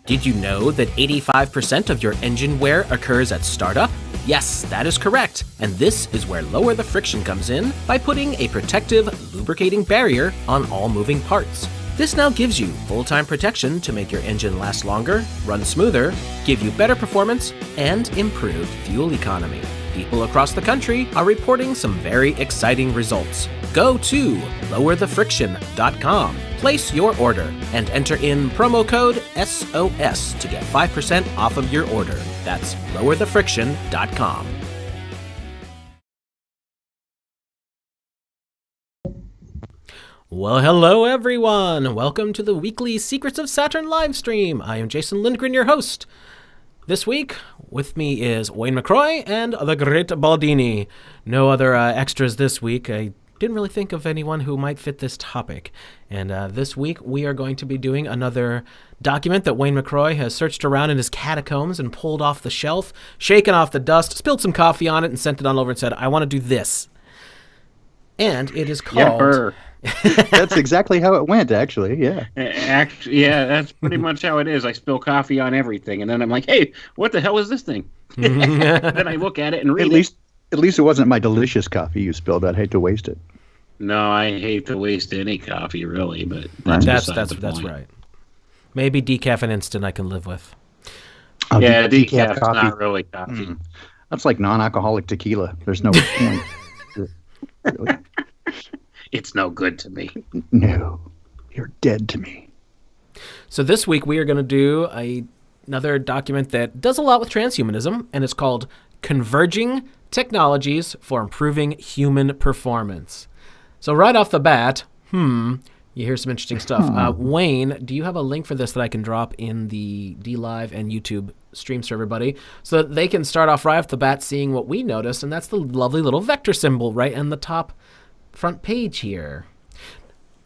Did you know that 85% of your engine wear occurs at startup? Yes, that is correct, and this is where Lower the Friction comes in by putting a protective, lubricating barrier on all moving parts. This now gives you full-time protection to make your engine last longer, run smoother, give you better performance, and improved fuel economy. People across the country are reporting some very exciting results. Go to lowerthefriction.com, place your order, and enter in promo code SOS to get 5% off of your order. That's lowerthefriction.com. Well, hello everyone! Welcome to the weekly Secrets of Saturn live stream. I am Jason Lindgren, your host. This week, with me is Wayne McCroy and the Great Baldini. No other extras this week. I didn't really think of anyone who might fit this topic. And this week, we are going to be doing another document that Wayne McCroy has searched around in his catacombs and pulled off the shelf, shaken off the dust, spilled some coffee on it, and sent it on over and said, I want to do this. And it is called... That's exactly how it went, actually. Yeah. Yeah, that's pretty much how it is. I spill coffee on everything, and then I'm like, "Hey, what the hell is this thing?" Then I look at it and read it. At least it wasn't my delicious coffee you spilled. I'd hate to waste it. No, I hate to waste any coffee, really. But that's right. Maybe decaf and instant I can live with. Oh, Yeah, decaf decaf's coffee. not really coffee. That's like non-alcoholic tequila. There's no point. Really? It's no good to me. No, you're dead to me. So this week we are going to do another document that does a lot with transhumanism, and it's called Converging Technologies for Improving Human Performance. So right off the bat, you hear some interesting stuff. Wayne, do you have a link for this that I can drop in the DLive and YouTube streams for everybody so that they can start off right off the bat seeing what we noticed, and that's the lovely little vector symbol right on the top front page here.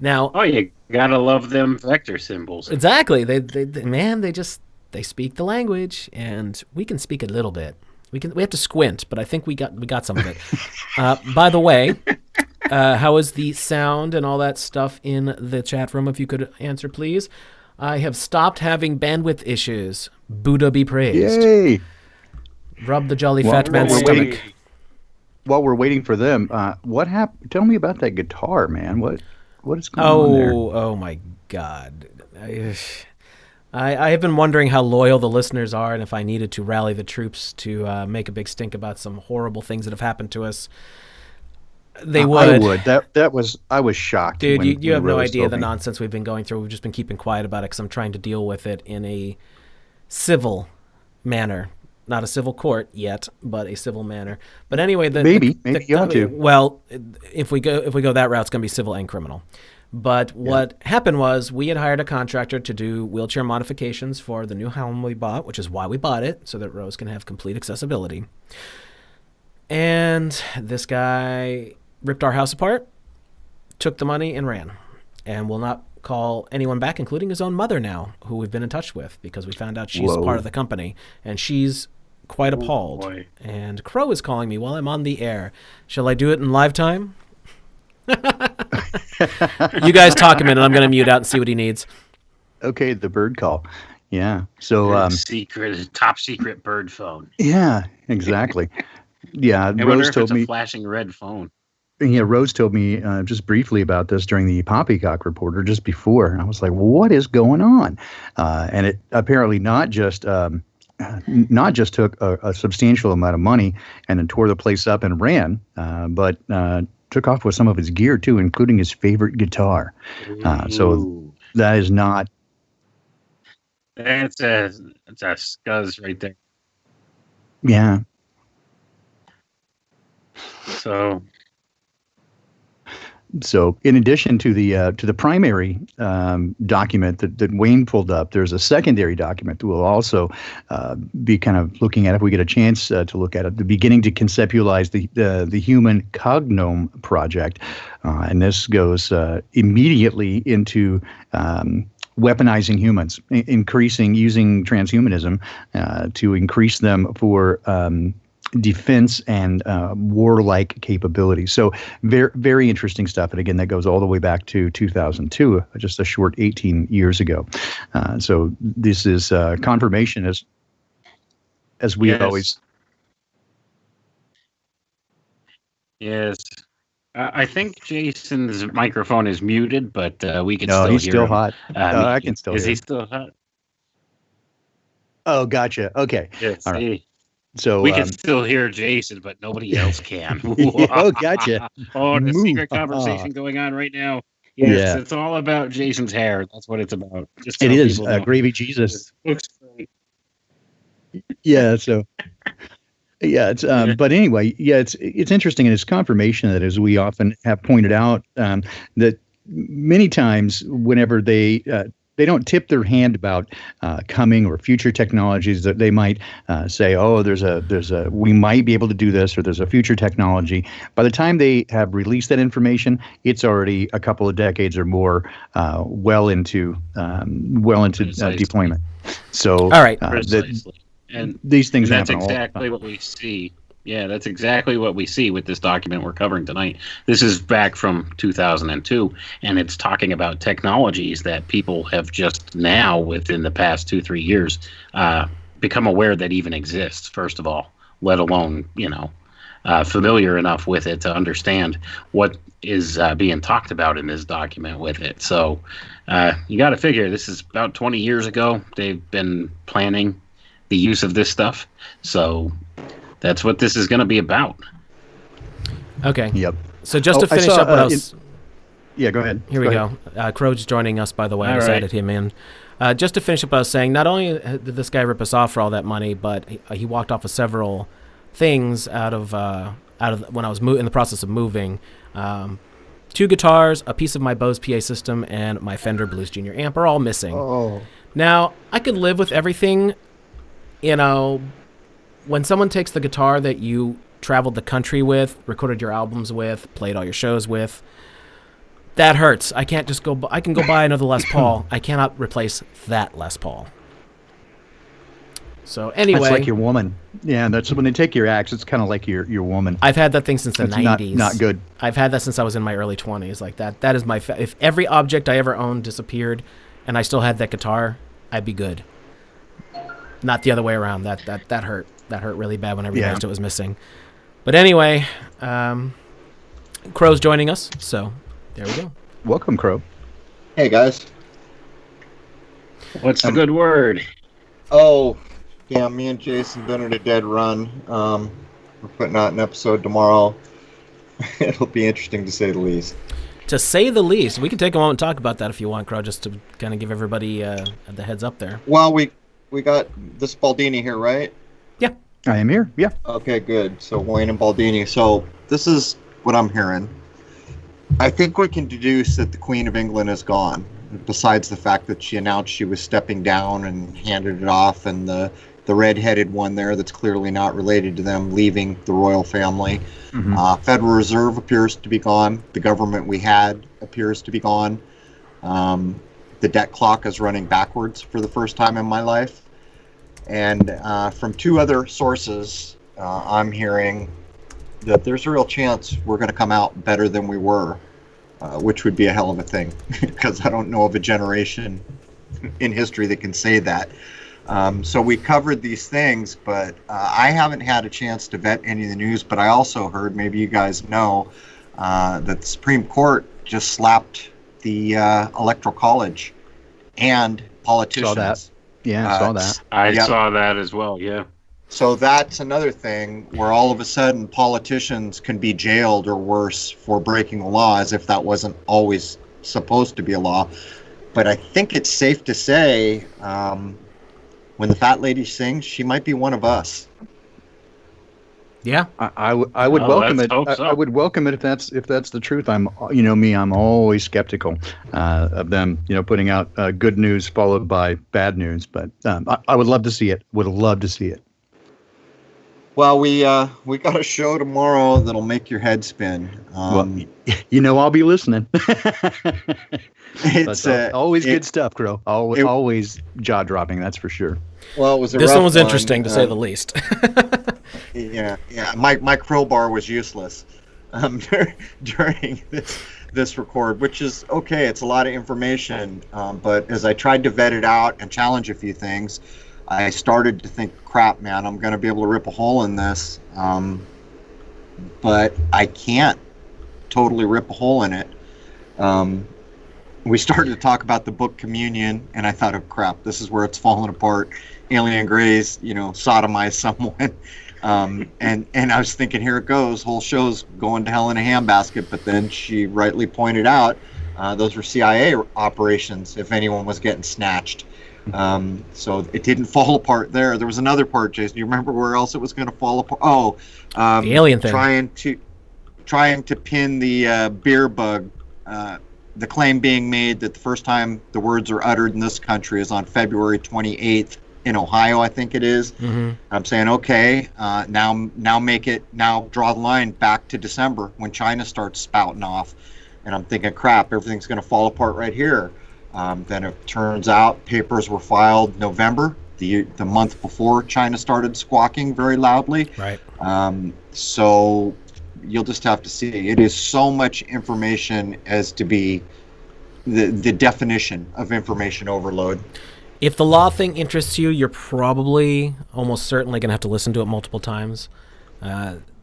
Now, Oh, you gotta love them vector symbols. exactly. They speak the language, and we can speak a little bit. We have to squint, but I think we got some of it. By the way, how is the sound and all that stuff in the chat room? If you could answer, please. I have stopped having bandwidth issues. Buddha be praised. Yay! Rub the jolly Well, fat man's we're stomach. waiting. While we're waiting for them, what happened? Tell me about that guitar, man. What is going on there? Oh my God. I have been wondering how loyal the listeners are, and if I needed to rally the troops to make a big stink about some horrible things that have happened to us, they would. I would. I was shocked. Dude, when you have no Rose idea told the me. nonsense we've been going through. We've just been keeping quiet about it because I'm trying to deal with it in a civil manner. Not a civil court yet, but a civil manner. But anyway, Maybe you ought to. Well, if we go that route, it's going to be civil and criminal. But what happened was we had hired a contractor to do wheelchair modifications for the new home we bought, which is why we bought it, so that Rose can have complete accessibility. And this guy ripped our house apart, took the money, and ran. And will not call anyone back, including his own mother now, who we've been in touch with, because we found out she's part of the company. And she's quite appalled. Boy. And Crow is calling me while I'm on the air. Shall I do it in live time? You guys talk a minute. I'm going to mute out and see what he needs. Okay, the bird call. Yeah. So Top secret bird phone. yeah, exactly. Yeah, I wonder Rose if told it's a me. flashing red phone. Yeah, Rose told me just briefly about this during the Poppycock Reporter just before. And I was like, what is going on? And it apparently not just took a substantial amount of money and then tore the place up and ran, but took off with some of his gear too, including his favorite guitar. So that is not. That's a scuzz right there. Yeah. So, in addition to the primary document that Wayne pulled up, there's a secondary document that we'll also be kind of looking at if we get a chance to look at it. The beginning to conceptualize the human cognome project, and this goes immediately into weaponizing humans, using transhumanism to increase them for defense and warlike capabilities. So very, very interesting stuff. And again, that goes all the way back to 2002, just a short 18 years ago. So this is confirmation as we always. Yes. I think Jason's microphone is muted, but we can still hear him. No, he's still hot. I can still hear Is him. he still hot? Oh, gotcha. Okay. Yes. All right. So we can still hear Jason, but nobody else can. Oh, gotcha. Oh, the Moo. secret conversation going on right now. Yes, it's all about Jason's hair. That's what it's about. Just it so is people know. Gravy Jesus. It looks great. Yeah. So. Yeah, it's but anyway, yeah, it's interesting, and it's confirmation that, as we often have pointed out, that many times whenever they don't tip their hand about coming or future technologies, that they might say, oh, we might be able to do this, or there's a future technology. By the time they have released that information, it's already a couple of decades or more well into deployment. So all right. And these things that's happen exactly what we see. Yeah, that's exactly what we see with this document we're covering tonight. This is back from 2002, and it's talking about technologies that people have just now, within the past 2-3 years, become aware that even exist, first of all, let alone, familiar enough with it to understand what is being talked about in this document with it. So you got to figure this is about 20 years ago. They've been planning the use of this stuff. So that's what this is going to be about. Okay. Yep. So just to finish up what I was... Yeah, go ahead. Here we go. Crowe's joining us, by the way. I just added him in. Just to finish up what I was saying, not only did this guy rip us off for all that money, but he walked off of several things out of when I was in the process of moving. 2 guitars, a piece of my Bose PA system, and my Fender Blues Junior amp are all missing. Oh. Now, I could live with everything, when someone takes the guitar that you traveled the country with, recorded your albums with, played all your shows with, that hurts. I can't just go. I can go buy another Les Paul. I cannot replace that Les Paul. So anyway, it's like your woman. Yeah, that's when they take your axe. It's kind of like your woman. I've had that thing since the 90s. Not good. I've had that since I was in my early 20s. Like that. That is my. If every object I ever owned disappeared, and I still had that guitar, I'd be good. Not the other way around. That hurt. That hurt really bad when I realized it was missing. But anyway, Crow's joining us, so there we go. Welcome, Crow. Hey, guys. What's the good word? Oh, yeah, me and Jason been at a dead run. We're putting out an episode tomorrow. It'll be interesting to say the least. To say the least. We can take a moment and talk about that if you want, Crow, just to kind of give everybody the heads up there. Well, we got this Baldini here, right? Yeah. I am here, yeah. Okay, good. So Wayne and Baldini. So this is what I'm hearing. I think we can deduce that the Queen of England is gone, besides the fact that she announced she was stepping down and handed it off, and the red-headed one there that's clearly not related to them leaving the royal family. Mm-hmm. Federal Reserve appears to be gone. The government we had appears to be gone. The debt clock is running backwards for the first time in my life. And from 2 other sources, I'm hearing that there's a real chance we're going to come out better than we were, which would be a hell of a thing, because I don't know of a generation in history that can say that. So we covered these things, but I haven't had a chance to vet any of the news, but I also heard, maybe you guys know, that the Supreme Court just slapped the Electoral College and politicians. Saw that. Yeah, I saw that. I saw that as well, yeah. So that's another thing where all of a sudden politicians can be jailed or worse for breaking the law, as if that wasn't always supposed to be a law. But I think it's safe to say, when the fat lady sings, she might be one of us. Yeah, I would welcome it. So. I would welcome it if that's the truth. I'm always skeptical of them, putting out good news followed by bad news. But I would love to see it. Would love to see it. Well, we got a show tomorrow that'll make your head spin. I'll be listening. It's always good stuff, Crow. Always jaw dropping. That's for sure. Well, it was this one was interesting to say the least. Yeah. My crowbar was useless during this record, which is okay. It's a lot of information, but as I tried to vet it out and challenge a few things, I started to think, crap, man, I'm going to be able to rip a hole in this, but I can't totally rip a hole in it. We started to talk about the book Communion, and I thought, oh, crap, this is where it's falling apart. Alien Grays, sodomized someone. And I was thinking, here it goes, whole show's going to hell in a handbasket. But then she rightly pointed out those were CIA operations, if anyone was getting snatched. So it didn't fall apart there. There was another part, Jason. Do you remember where else it was going to fall apart? Oh, the alien thing. Trying to pin the beer bug. The claim being made that the first time the words are uttered in this country is on February 28th in Ohio, I think it is. Mm-hmm. I'm saying, okay, now draw the line back to December when China starts spouting off. And I'm thinking, crap, everything's going to fall apart right here. Then it turns out papers were filed November, the month before China started squawking very loudly. Right. So you'll just have to see. It is so much information as to be the definition of information overload. If the law thing interests you, you're probably almost certainly going to have to listen to it multiple times.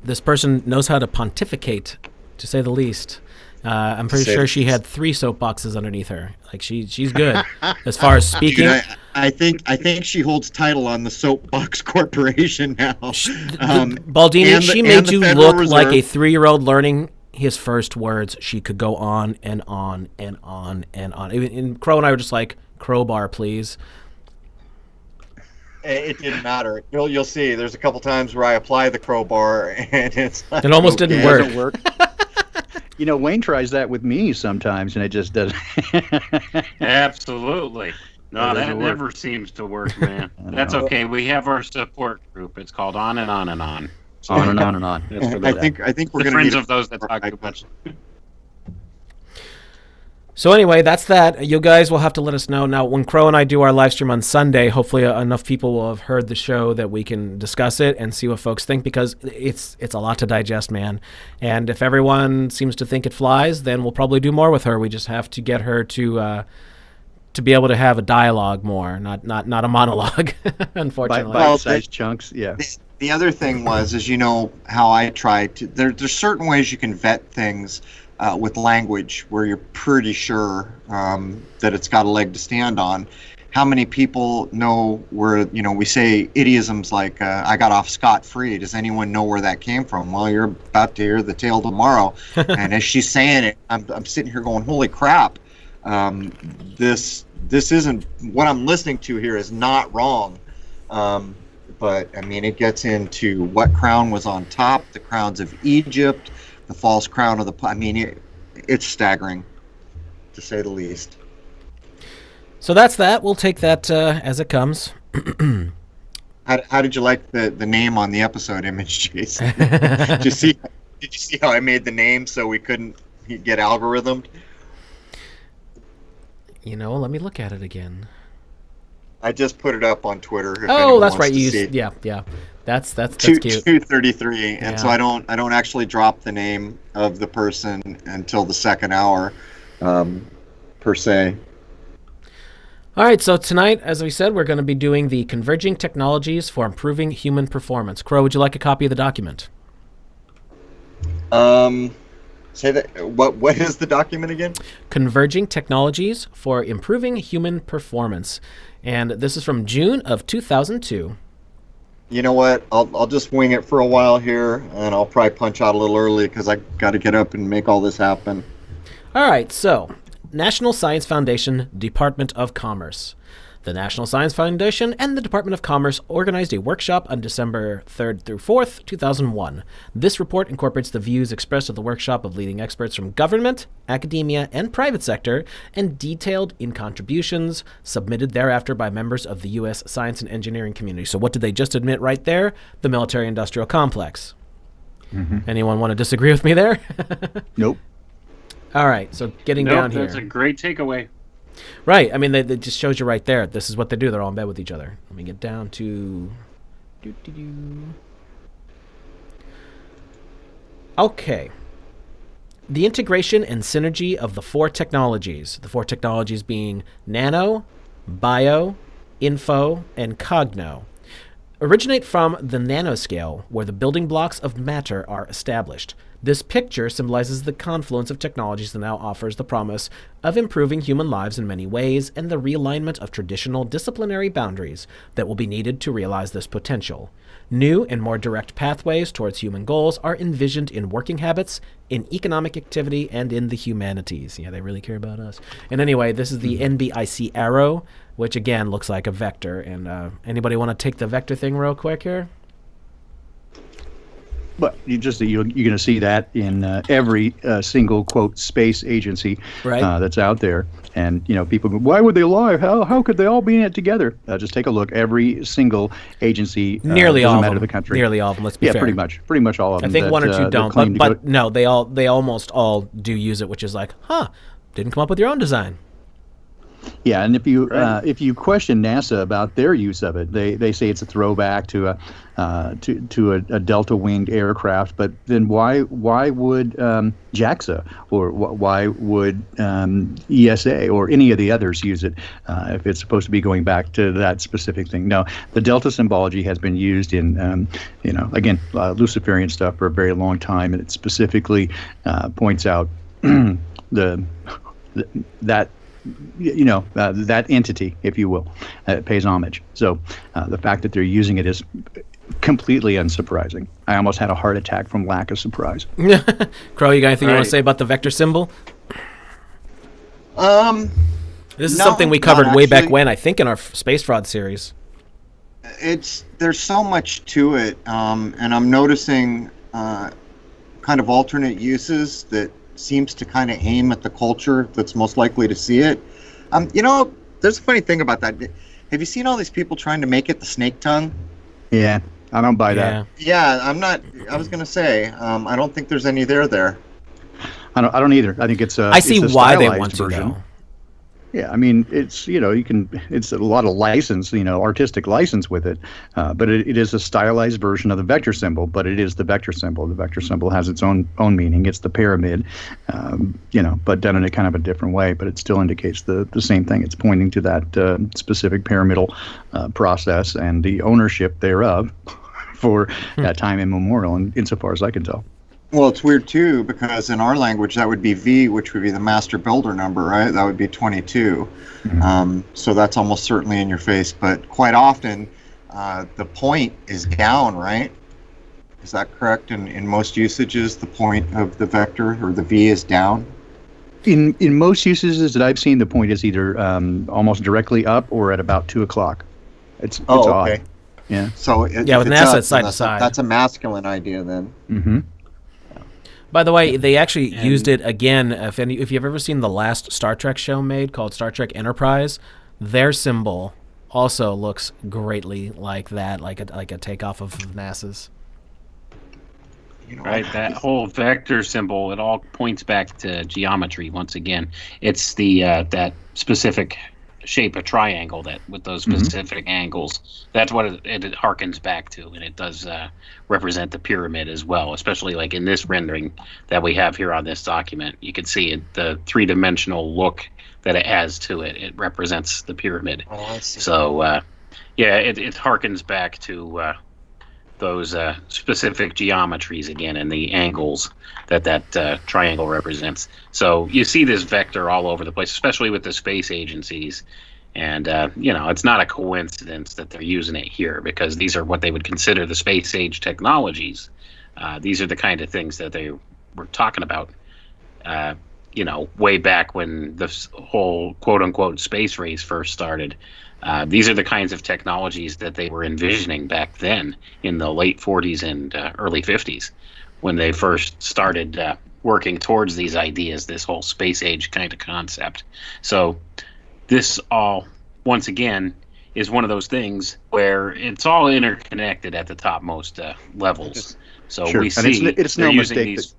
This person knows how to pontificate, to say the least. I'm pretty sure she had 3 soapboxes underneath her. Like she's good as far as speaking. Dude, I think she holds title on the Soapbox Corporation now. Baldini, she made you look like a 3-year-old learning his first words. She could go on and on and on and on. And Crow and I were just like, crowbar, please. It didn't matter. You'll see. There's a couple times where I apply the crowbar, and it's like, it almost didn't work. It doesn't work. You know, Wayne tries that with me sometimes, and it just doesn't. Absolutely. No, that work. never seems to work, man. That's okay. We have our support group. It's called On and On and On. So On and on and on. I think we're going to friends of those that talk too much. So anyway, that's that. You guys will have to let us know. Now, when Crow and I do our live stream on Sunday, hopefully enough people will have heard the show that we can discuss it and see what folks think, because it's a lot to digest, man. And if everyone seems to think it flies, then we'll probably do more with her. We just have to get her to be able to have a dialogue more, not a monologue, unfortunately. Bite-sized chunks, yeah. The other thing is you know how I try to. There's certain ways you can vet things with language where you're pretty sure that it's got a leg to stand on. How many people know where, we say idiosms like, I got off scot-free. Does anyone know where that came from? Well, you're about to hear the tale tomorrow. And as she's saying it, I'm sitting here going, holy crap. This isn't, what I'm listening to here is not wrong. But, I mean, it gets into what crown was on top, the crowns of Egypt, the false crown of it's staggering, to say the least. So that's that. We'll take that as it comes. How did you like the name on the episode image, Jason? Did you see how I made the name so we couldn't get algorithmed? Let me look at it again. I just put it up on Twitter. Oh, that's right. Yeah. That's cute. 2:33, and so I don't actually drop the name of the person until the second hour, per se. All right, so tonight, as we said, we're going to be doing the Converging Technologies for Improving Human Performance. Crow, would you like a copy of the document? Say that. What is the document again? Converging Technologies for Improving Human Performance, and this is from June of 2002. You know what? I'll just wing it for a while here, and I'll probably punch out a little early because I got to get up and make all this happen. All right, so National Science Foundation, Department of Commerce. The National Science Foundation and the Department of Commerce organized a workshop on December 3rd through 4th, 2001. This report incorporates the views expressed at the workshop of leading experts from government, academia, and private sector, and detailed in contributions submitted thereafter by members of the U.S. science and engineering community. So what did they just admit right there? The military-industrial complex. Mm-hmm. Anyone want to disagree with me there? Nope. All right, so getting down here. That's a great takeaway. Right. I mean, they just shows you right there. This is what they do. They're all in bed with each other. Let me get down to... Okay. The integration and synergy of the 4 technologies. The 4 technologies being nano, bio, info, and cogno. Originate from the nanoscale, where the building blocks of matter are established. This picture symbolizes the confluence of technologies that now offers the promise of improving human lives in many ways and the realignment of traditional disciplinary boundaries that will be needed to realize this potential. New and more direct pathways towards human goals are envisioned in working habits, in economic activity, and in the humanities. Yeah, they really care about us. And anyway, this is the NBIC arrow, which again looks like a vector. And anybody want to take the vector thing real quick here? But you're going to see that in every single, quote, space agency that's out there. And, people go, why would they lie? How could they all be in it together? Just take a look. Every single agency, nearly all of them, the country. Nearly all of them, let's be fair. Yeah, pretty much all of them. I think one or two don't, but no, they almost all do use it, which is like, didn't come up with your own design. Yeah, and if you question NASA about their use of it, they say it's a throwback to a delta winged aircraft. But then why would JAXA or why would ESA or any of the others use it if it's supposed to be going back to that specific thing? No, the delta symbology has been used in again Luciferian stuff for a very long time, and it specifically points out that entity, if you will, pays homage. So the fact that they're using it is completely unsurprising. I almost had a heart attack from lack of surprise. Crow, you got anything you want to say about the vector symbol? This is something we covered way back when, I think, in our space fraud series. There's so much to it, and I'm noticing kind of alternate uses that seems to kind of aim at the culture that's most likely to see it. There's a funny thing about that. Have you seen all these people trying to make it the snake tongue? Yeah, I don't buy that. Yeah, I'm not. I was gonna say, I don't think there's any there. I don't either. I think it's a. I see it's a why they stylized want to, version. though. Yeah, I mean, it's it's a lot of license, artistic license with it, but it is a stylized version of the vector symbol. But it is the vector symbol. The vector symbol has its own meaning. It's the pyramid, but done in a kind of a different way. But it still indicates the same thing. It's pointing to that specific pyramidal process and the ownership thereof for that time immemorial, insofar as I can tell. Well, it's weird too, because in our language that would be V, which would be the master builder number, right? That would be 22. Mm-hmm. So that's almost certainly in your face. But quite often, the point is down, right? Is that correct? In most usages, the point of the vector or the V is down. In most usages that I've seen, the point is either almost directly up or at about 2 o'clock. It's odd. Okay. Yeah. So with NASA, it's side to side. That's a masculine idea then. Mm-hmm. By the way, they actually used it again. If you've ever seen the last Star Trek show made called Star Trek Enterprise, their symbol also looks greatly like that, like a takeoff of NASA's. Right, that whole vector symbol, it all points back to geometry once again. It's the that specific shape, a triangle, that with those specific angles. That's what it harkens back to, and it does represent the pyramid as well, especially like in this rendering that we have here on this document. You can see it, the three-dimensional look that it has to it. It represents the pyramid. Oh, I see. So, it harkens back to those specific geometries again and the angles that triangle represents. So you see this vector all over the place, especially with the space agencies. And, it's not a coincidence that they're using it here, because these are what they would consider the space age technologies. These are the kind of things that they were talking about, way back when the whole quote-unquote space race first started. These are the kinds of technologies that they were envisioning back then in the late 40s and early 50s when they first started working towards these ideas, this whole space age kind of concept. So this all, once again, is one of those things where it's all interconnected at the topmost levels. So sure. We see it's they're no using mistake these.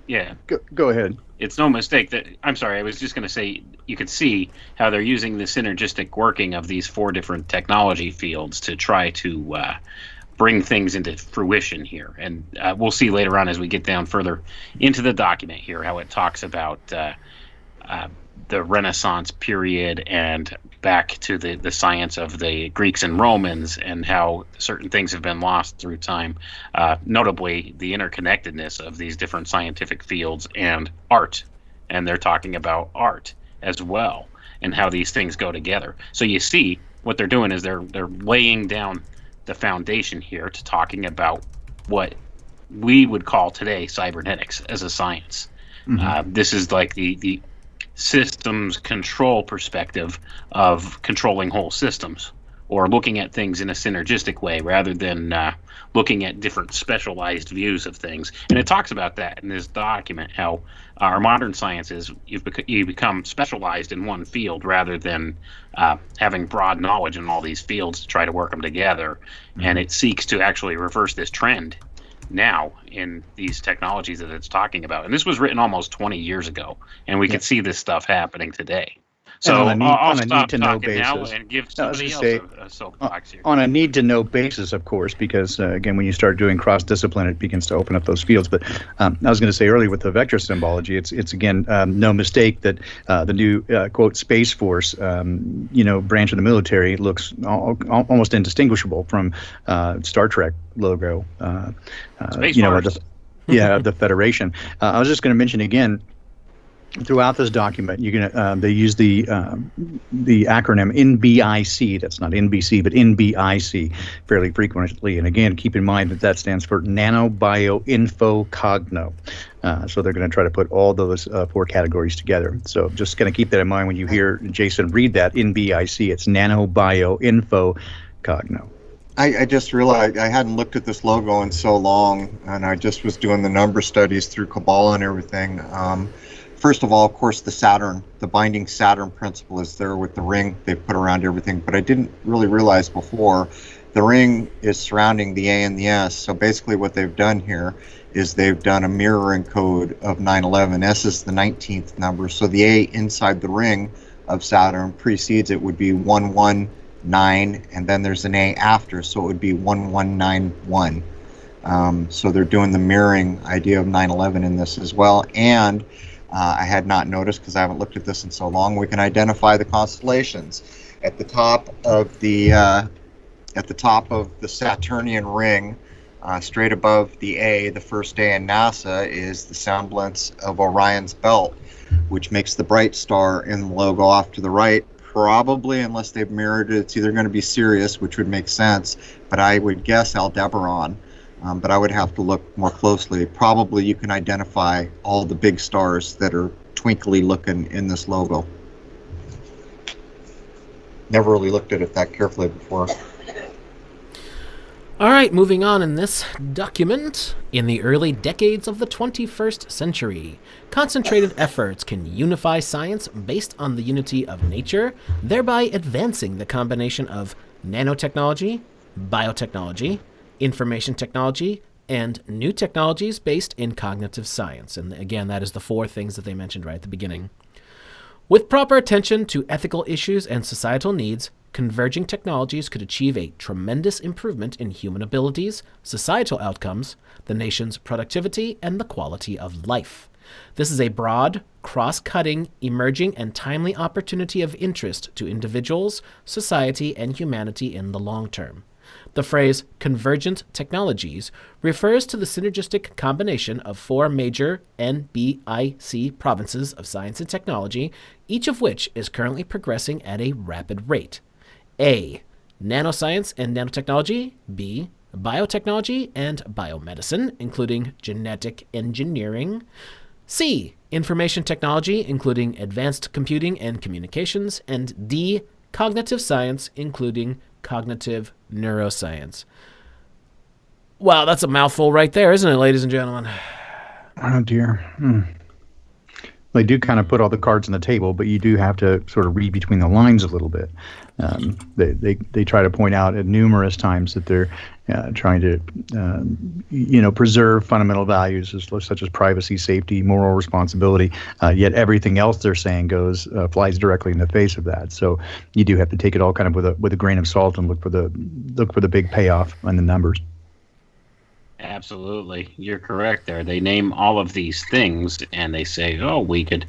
Yeah. Go ahead. It's no mistake that, I'm sorry, I was just going to say, you could see how they're using the synergistic working of these 4 different technology fields to try to bring things into fruition here. And we'll see later on as we get down further into the document here how it talks about the Renaissance period and back to the science of the Greeks and Romans, and how certain things have been lost through time, notably the interconnectedness of these different scientific fields and art. And they're talking about art as well and how these things go together. So you see what they're doing is they're laying down the foundation here to talking about what we would call today cybernetics as a science. This is like the systems control perspective of controlling whole systems, or looking at things in a synergistic way rather than looking at different specialized views of things. And it talks about that in this document, how our modern science is you become specialized in one field rather than having broad knowledge in all these fields to try to work them together. And it seeks to actually reverse this trend now in these technologies that it's talking about. And this was written almost 20 years ago, and we can see this stuff happening today. So on I'll a stop need-to-know talking now basis. and give No, I was somebody gonna else say, a soapbox here. on a need-to-know basis, of course, because again, when you start doing cross-discipline, it begins to open up those fields. But I was going to say earlier with the vector symbology, it's again no mistake that the new quote Space Force, branch of the military looks almost indistinguishable from Star Trek logo. Space Force. The Federation. I was just going to mention again. Throughout this document, they use the acronym NBIC. That's not NBC, but NBIC fairly frequently. And again, keep in mind that stands for Nano Bio Info Cogno. So they're going to try to put all those 4 categories together. So just going to keep that in mind when you hear Jason read that NBIC. It's Nano Bio Info Cogno. I just realized I hadn't looked at this logo in so long, and I just was doing the number studies through Kabbalah and everything. First of all, of course, the binding Saturn principle is there with the ring they put around everything. But I didn't really realize before, the ring is surrounding the A and the S. So basically what they've done here is they've done a mirroring code of 911. S is the 19th number. So the A inside the ring of Saturn precedes it would be 119, and then there's an A after. So it would be 1191. So they're doing the mirroring idea of 911 in this as well. And I had not noticed because I haven't looked at this in so long. We can identify the constellations at the top of the Saturnian ring, straight above the A. The first A in NASA is the semblance of Orion's belt, which makes the bright star in the logo off to the right. Probably, unless they've mirrored it, it's either going to be Sirius, which would make sense, but I would guess Aldebaran. But I would have to look more closely. Probably you can identify all the big stars that are twinkly looking in this logo. Never really looked at it that carefully before. All right, moving on in this document. In the early decades of the 21st century, concentrated efforts can unify science based on the unity of nature, thereby advancing the combination of nanotechnology, biotechnology, information technology, and new technologies based in cognitive science. And again, that is the 4 things that they mentioned right at the beginning. With proper attention to ethical issues and societal needs, converging technologies could achieve a tremendous improvement in human abilities, societal outcomes, the nation's productivity, and the quality of life. This is a broad, cross-cutting, emerging, and timely opportunity of interest to individuals, society, and humanity in the long term. The phrase convergent technologies refers to the synergistic combination of 4 major NBIC provinces of science and technology, each of which is currently progressing at a rapid rate. A. Nanoscience and nanotechnology. B. Biotechnology and biomedicine, including genetic engineering. C. Information technology, including advanced computing and communications. And D. Cognitive science, including cognitive neuroscience. Wow, that's a mouthful right there, isn't it, ladies and gentlemen? Oh, dear. They do kind of put all the cards on the table, but you do have to sort of read between the lines a little bit. They try to point out at numerous times that they're trying to, preserve fundamental values such as privacy, safety, moral responsibility. Yet everything else they're saying flies directly in the face of that. So you do have to take it all kind of with a grain of salt and look for the big payoff on the numbers. Absolutely, you're correct there. They name all of these things and they say, "Oh, we could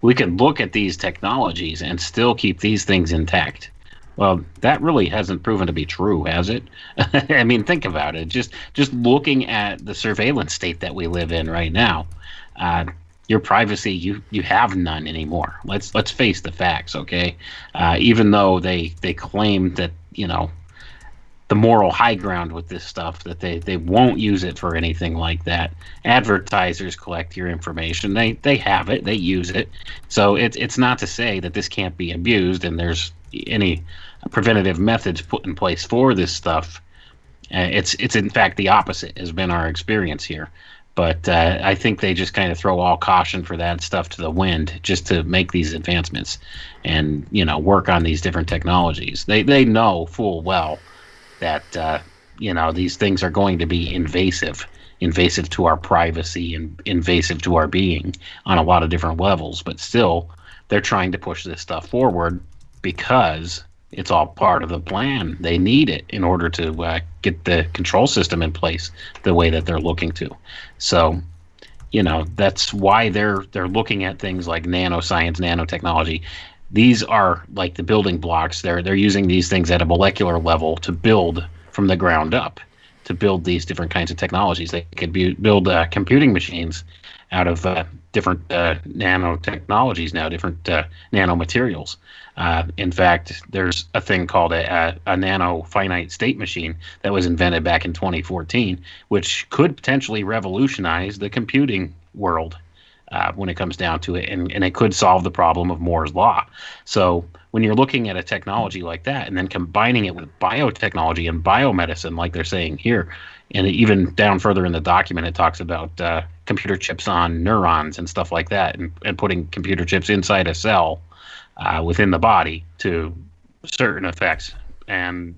look at these technologies and still keep these things intact." Well, that really hasn't proven to be true, has it? I mean, think about it. Just looking at the surveillance state that we live in right now, your privacy, you have none anymore. Let's face the facts, okay? Even though they claim that the moral high ground with this stuff, that they won't use it for anything like that. Advertisers collect your information. They have it. They use it. So it's not to say that this can't be abused and there's any preventative methods put in place for this stuff. It's in fact the opposite has been our experience here. But I think they just kind of throw all caution for that stuff to the wind just to make these advancements and work on these different technologies. They know full well that these things are going to be invasive to our privacy and invasive to our being on a lot of different levels, but still they're trying to push this stuff forward because it's all part of the plan. They need it in order to get the control system in place the way that they're looking to. So, that's why they're looking at things like nanoscience, nanotechnology. These are like the building blocks. They're using these things at a molecular level to build from the ground up, to build these different kinds of technologies. They could build computing machines out of different nanotechnologies now, different nanomaterials. In fact, there's a thing called a nano finite state machine that was invented back in 2014, which could potentially revolutionize the computing world when it comes down to it, and it could solve the problem of Moore's law. So when you're looking at a technology like that and then combining it with biotechnology and biomedicine, like they're saying here, and even down further in the document, it talks about computer chips on neurons and stuff like that, and putting computer chips inside a cell within the body to certain effects. And,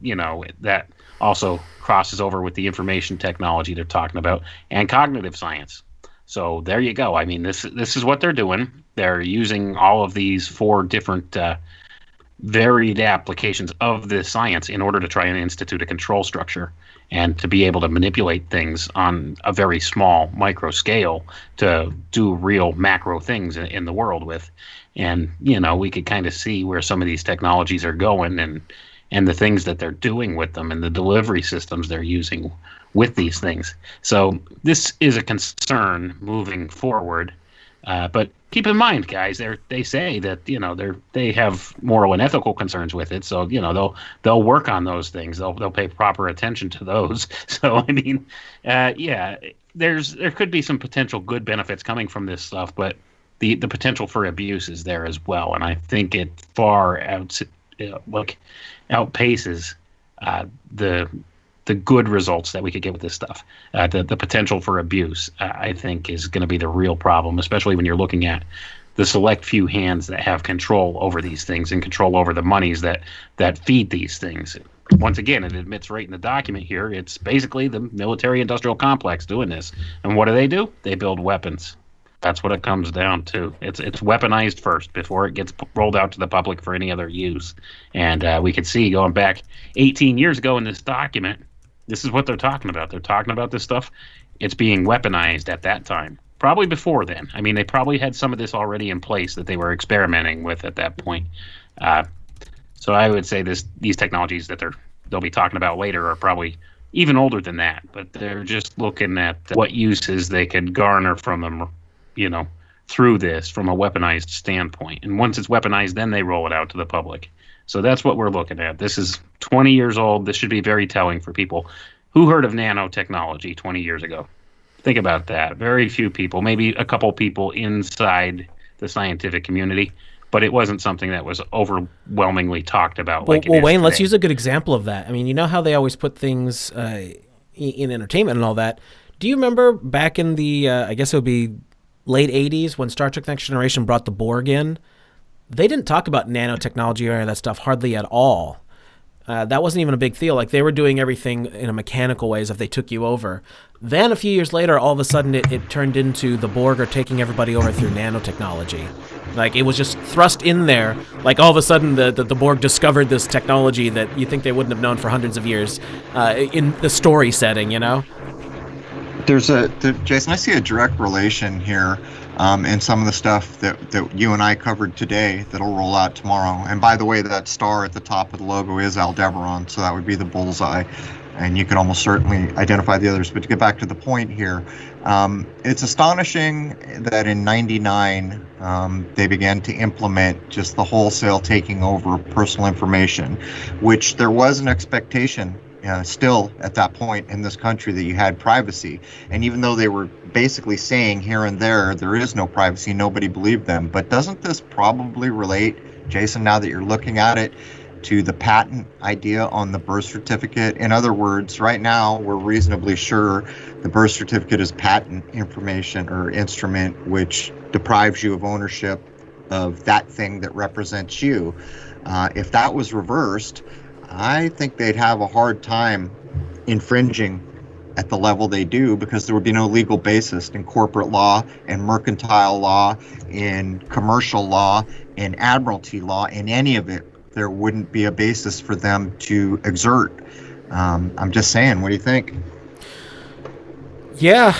that also crosses over with the information technology they're talking about and cognitive science. So there you go. I mean, this is what they're doing. They're using all of these 4 different varied applications of this science in order to try and institute a control structure and to be able to manipulate things on a very small micro scale to do real macro things in the world with. And, we could kind of see where some of these technologies are going and the things that they're doing with them and the delivery systems they're using with these things. So this is a concern moving forward. But keep in mind, guys, they say that they have moral and ethical concerns with it. So they'll work on those things. They'll pay proper attention to those. So I mean, there could be some potential good benefits coming from this stuff, but the potential for abuse is there as well. And I think it far outpaces the good results that we could get with this stuff. The potential for abuse, I think, is going to be the real problem, especially when you're looking at the select few hands that have control over these things and control over the monies that feed these things. Once again, it admits right in the document here, it's basically the military-industrial complex doing this. And what do? They build weapons. That's what it comes down to. It's weaponized first before it gets rolled out to the public for any other use. And we could see going back 18 years ago in this document, this is what they're talking about. They're talking about this stuff. It's being weaponized at that time. Probably before then. I mean, they probably had some of this already in place that they were experimenting with at that point. So I would say these technologies that they'll be talking about later are probably even older than that. But they're just looking at what uses they could garner from them, through this from a weaponized standpoint. And once it's weaponized, then they roll it out to the public. So that's what we're looking at. This is 20 years old. This should be very telling for people. Who heard of nanotechnology 20 years ago? Think about that. Very few people, maybe a couple people inside the scientific community, but it wasn't something that was overwhelmingly talked about. Well, Wayne, let's use a good example of that. I mean, you know how they always put things in entertainment and all that. Do you remember back in the, I guess it would be late 80s when Star Trek Next Generation brought the Borg in? They didn't talk about nanotechnology or any of that stuff hardly at all. That wasn't even a big deal. Like, they were doing everything in a mechanical way as if they took you over. Then a few years later, all of a sudden it turned into the Borg are taking everybody over through nanotechnology. Like, it was just thrust in there. Like, all of a sudden the Borg discovered this technology that you think they wouldn't have known for hundreds of years in the story setting, Jason, I see a direct relation here in some of the stuff that you and I covered today that'll roll out tomorrow. And by the way, that star at the top of the logo is Aldebaran, so that would be the bullseye. And you can almost certainly identify the others. But to get back to the point here, it's astonishing that in '99 they began to implement just the wholesale taking over of personal information, which there was an expectation still at that point in this country that you had privacy. And even though they were basically saying here and there is no privacy, nobody believed them. But doesn't this probably relate, Jason, now that you're looking at it, to the patent idea on the birth certificate? In other words, right now we're reasonably sure the birth certificate is patent information or instrument which deprives you of ownership of that thing that represents you. If that was reversed, I think they'd have a hard time infringing at the level they do, because there would be no legal basis in corporate law and mercantile law, in commercial law, in admiralty law, in any of it, there wouldn't be a basis for them to exert. I'm just saying, what do you think? Yeah.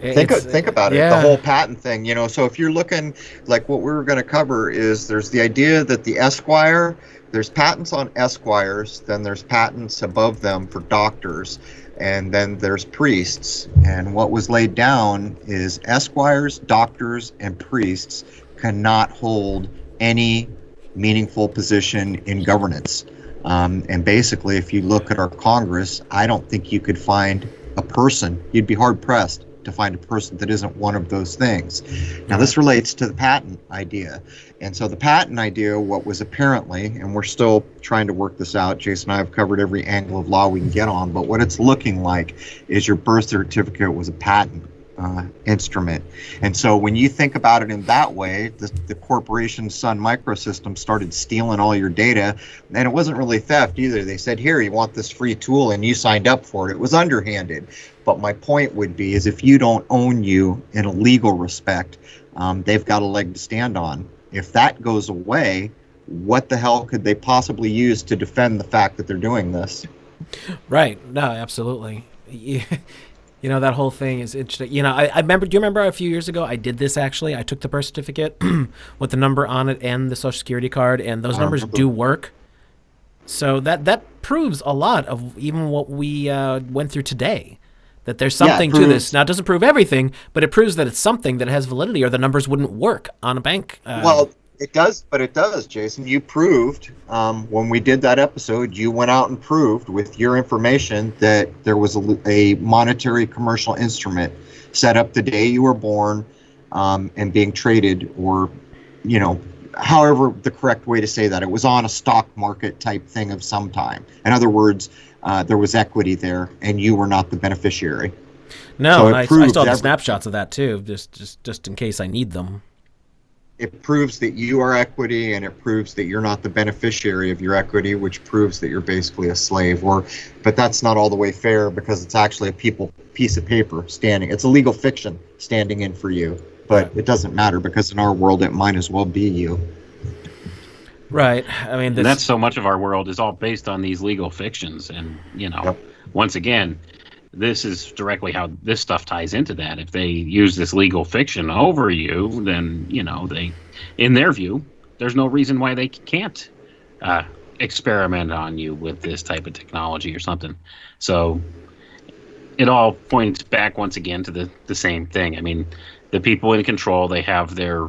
Think about it. yeah. The whole patent thing, so if you're looking, like what we were going to cover is there's the idea that the Esquire, there's patents on Esquires, then there's patents above them for doctors, and then there's priests. And what was laid down is Esquires, doctors, and priests cannot hold any meaningful position in governance. And basically, if you look at our Congress, I don't think you could find a person, you'd be hard pressed to find a person that isn't one of those things. Now, this relates to the patent idea. And so the patent idea, what was apparently, and we're still trying to work this out, Jason and I have covered every angle of law we can get on, but what it's looking like is your birth certificate was a patent instrument. And so when you think about it in that way, the corporation Sun Microsystems started stealing all your data, and it wasn't really theft either. They said, here, you want this free tool, and you signed up for it. It was underhanded. But my point would be is if you don't own you in a legal respect, they've got a leg to stand on. If that goes away, what the hell could they possibly use to defend the fact that they're doing this? Right. No, absolutely. That whole thing is interesting. I remember, do you remember a few years ago, I did this actually. I took the birth certificate with the number on it and the social security card, and those numbers do work. So that proves a lot of even what we went through today, that there's something to this. Now, it doesn't prove everything, but it proves that it's something that has validity, or the numbers wouldn't work on a bank. Well, it does, Jason. You proved, when we did that episode, you went out and proved with your information that there was a monetary commercial instrument set up the day you were born, and being traded, or, however the correct way to say that. It was on a stock market type thing of some time. In other words, there was equity there, and you were not the beneficiary. No, so and I still have snapshots of that too, just in case I need them. It proves that you are equity, and it proves that you're not the beneficiary of your equity, which proves that you're basically a slave. But that's not all the way fair, because it's actually a piece of paper standing. It's a legal fiction standing in for you, but it doesn't matter, because in our world it might as well be you. Right. I mean, and that's so much of our world is all based on these legal fictions, and once again, this is directly how this stuff ties into that. If they use this legal fiction over you, then, they, in their view, there's no reason why they can't experiment on you with this type of technology or something. So it all points back once again to the same thing. I mean, the people in control, they have their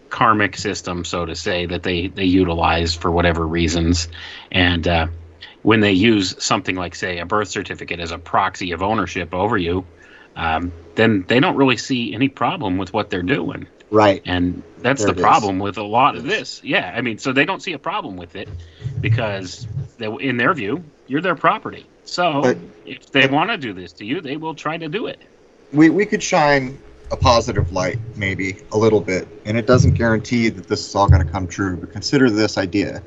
karmic system, so to say, that they utilize for whatever reasons. And when they use something like, say, a birth certificate as a proxy of ownership over you, then they don't really see any problem with what they're doing. Right. And that's the problem with a lot of this. Yeah, I mean, so they don't see a problem with it, because in their view, you're their property. So if they want to do this to you, they will try to do it. We could shine a positive light, maybe a little bit, and it doesn't guarantee that this is all going to come true, but consider this idea.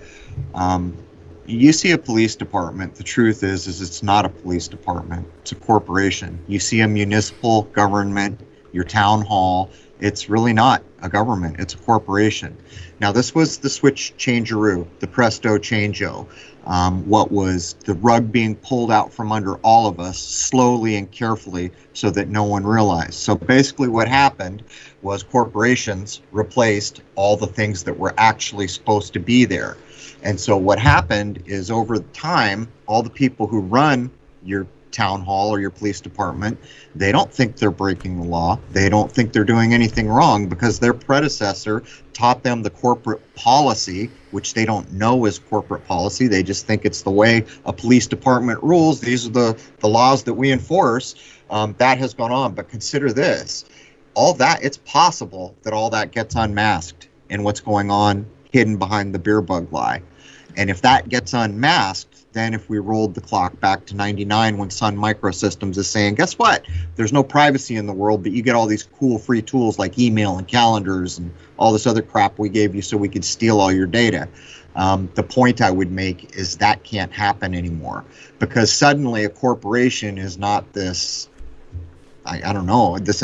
You see a police department, the truth is it's not a police department, it's a corporation. You see a municipal government, your town hall, it's really not a government, it's a corporation. Now, this was the switch changeroo, the presto changeo. What was the rug being pulled out from under all of us slowly and carefully so that no one realized. So basically what happened was corporations replaced all the things that were actually supposed to be there. And so what happened is, over time, all the people who run your town hall or your police department, they don't think they're breaking the law. They don't think they're doing anything wrong, because their predecessor taught them the corporate policy, which they don't know is corporate policy. They just think it's the way a police department rules. These are the laws that we enforce. That has gone on. But consider this. All that, it's possible that all that gets unmasked in what's going on hidden behind the beer bug lie. And if that gets unmasked, then if we rolled the clock back to 99, when Sun Microsystems is saying, guess what? There's no privacy in the world, but you get all these cool free tools like email and calendars and all this other crap we gave you so we could steal all your data. The point I would make is that can't happen anymore, because suddenly a corporation is not this I don't know, this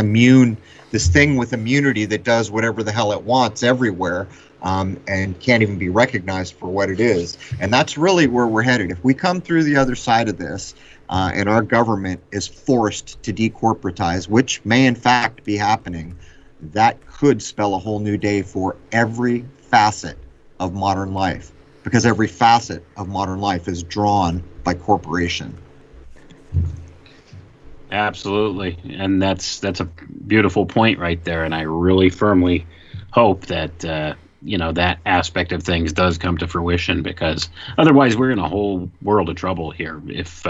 thing with immunity that does whatever the hell it wants everywhere, and can't even be recognized for what it is. And that's really where we're headed. If we come through the other side of this, and our government is forced to decorporatize, which may in fact be happening, that could spell a whole new day for every facet of modern life, because every facet of modern life is drawn by corporation. Absolutely, and that's a beautiful point right there. And I really firmly hope that that aspect of things does come to fruition, because otherwise we're in a whole world of trouble here if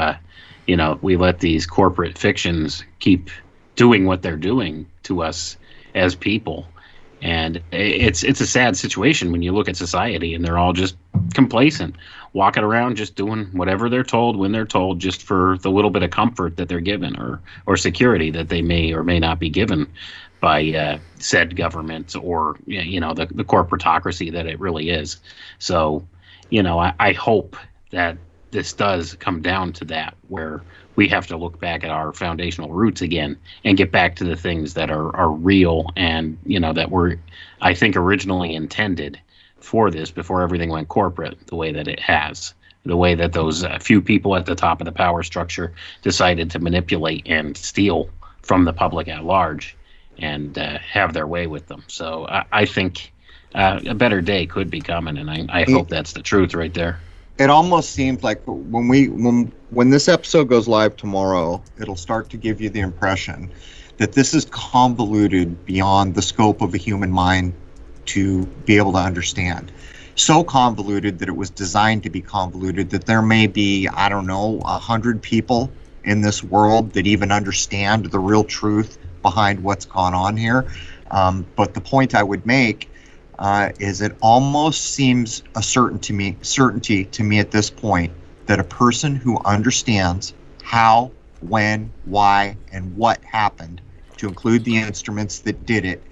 we let these corporate fictions keep doing what they're doing to us as people. And it's a sad situation when you look at society and they're all just complacent, walking around just doing whatever they're told when they're told, just for the little bit of comfort that they're given, or security that they may or may not be given by said government, or the corporatocracy that it really is. So I hope that this does come down to that, where we have to look back at our foundational roots again and get back to the things that are real, and that were, I think, originally intended for this before everything went corporate the way that it has, the way that those few people at the top of the power structure decided to manipulate and steal from the public at large and have their way with them. So I think a better day could be coming, and I hope that's the truth right there. It almost seems like when this episode goes live tomorrow, it'll start to give you the impression that this is convoluted beyond the scope of a human mind to be able to understand. So convoluted that it was designed to be convoluted, that there may be, 100 people in this world that even understand the real truth behind what's gone on here. But the point I would make is it almost seems a certainty to me at this point that a person who understands how, when, why, and what happened, to include the instruments that did it,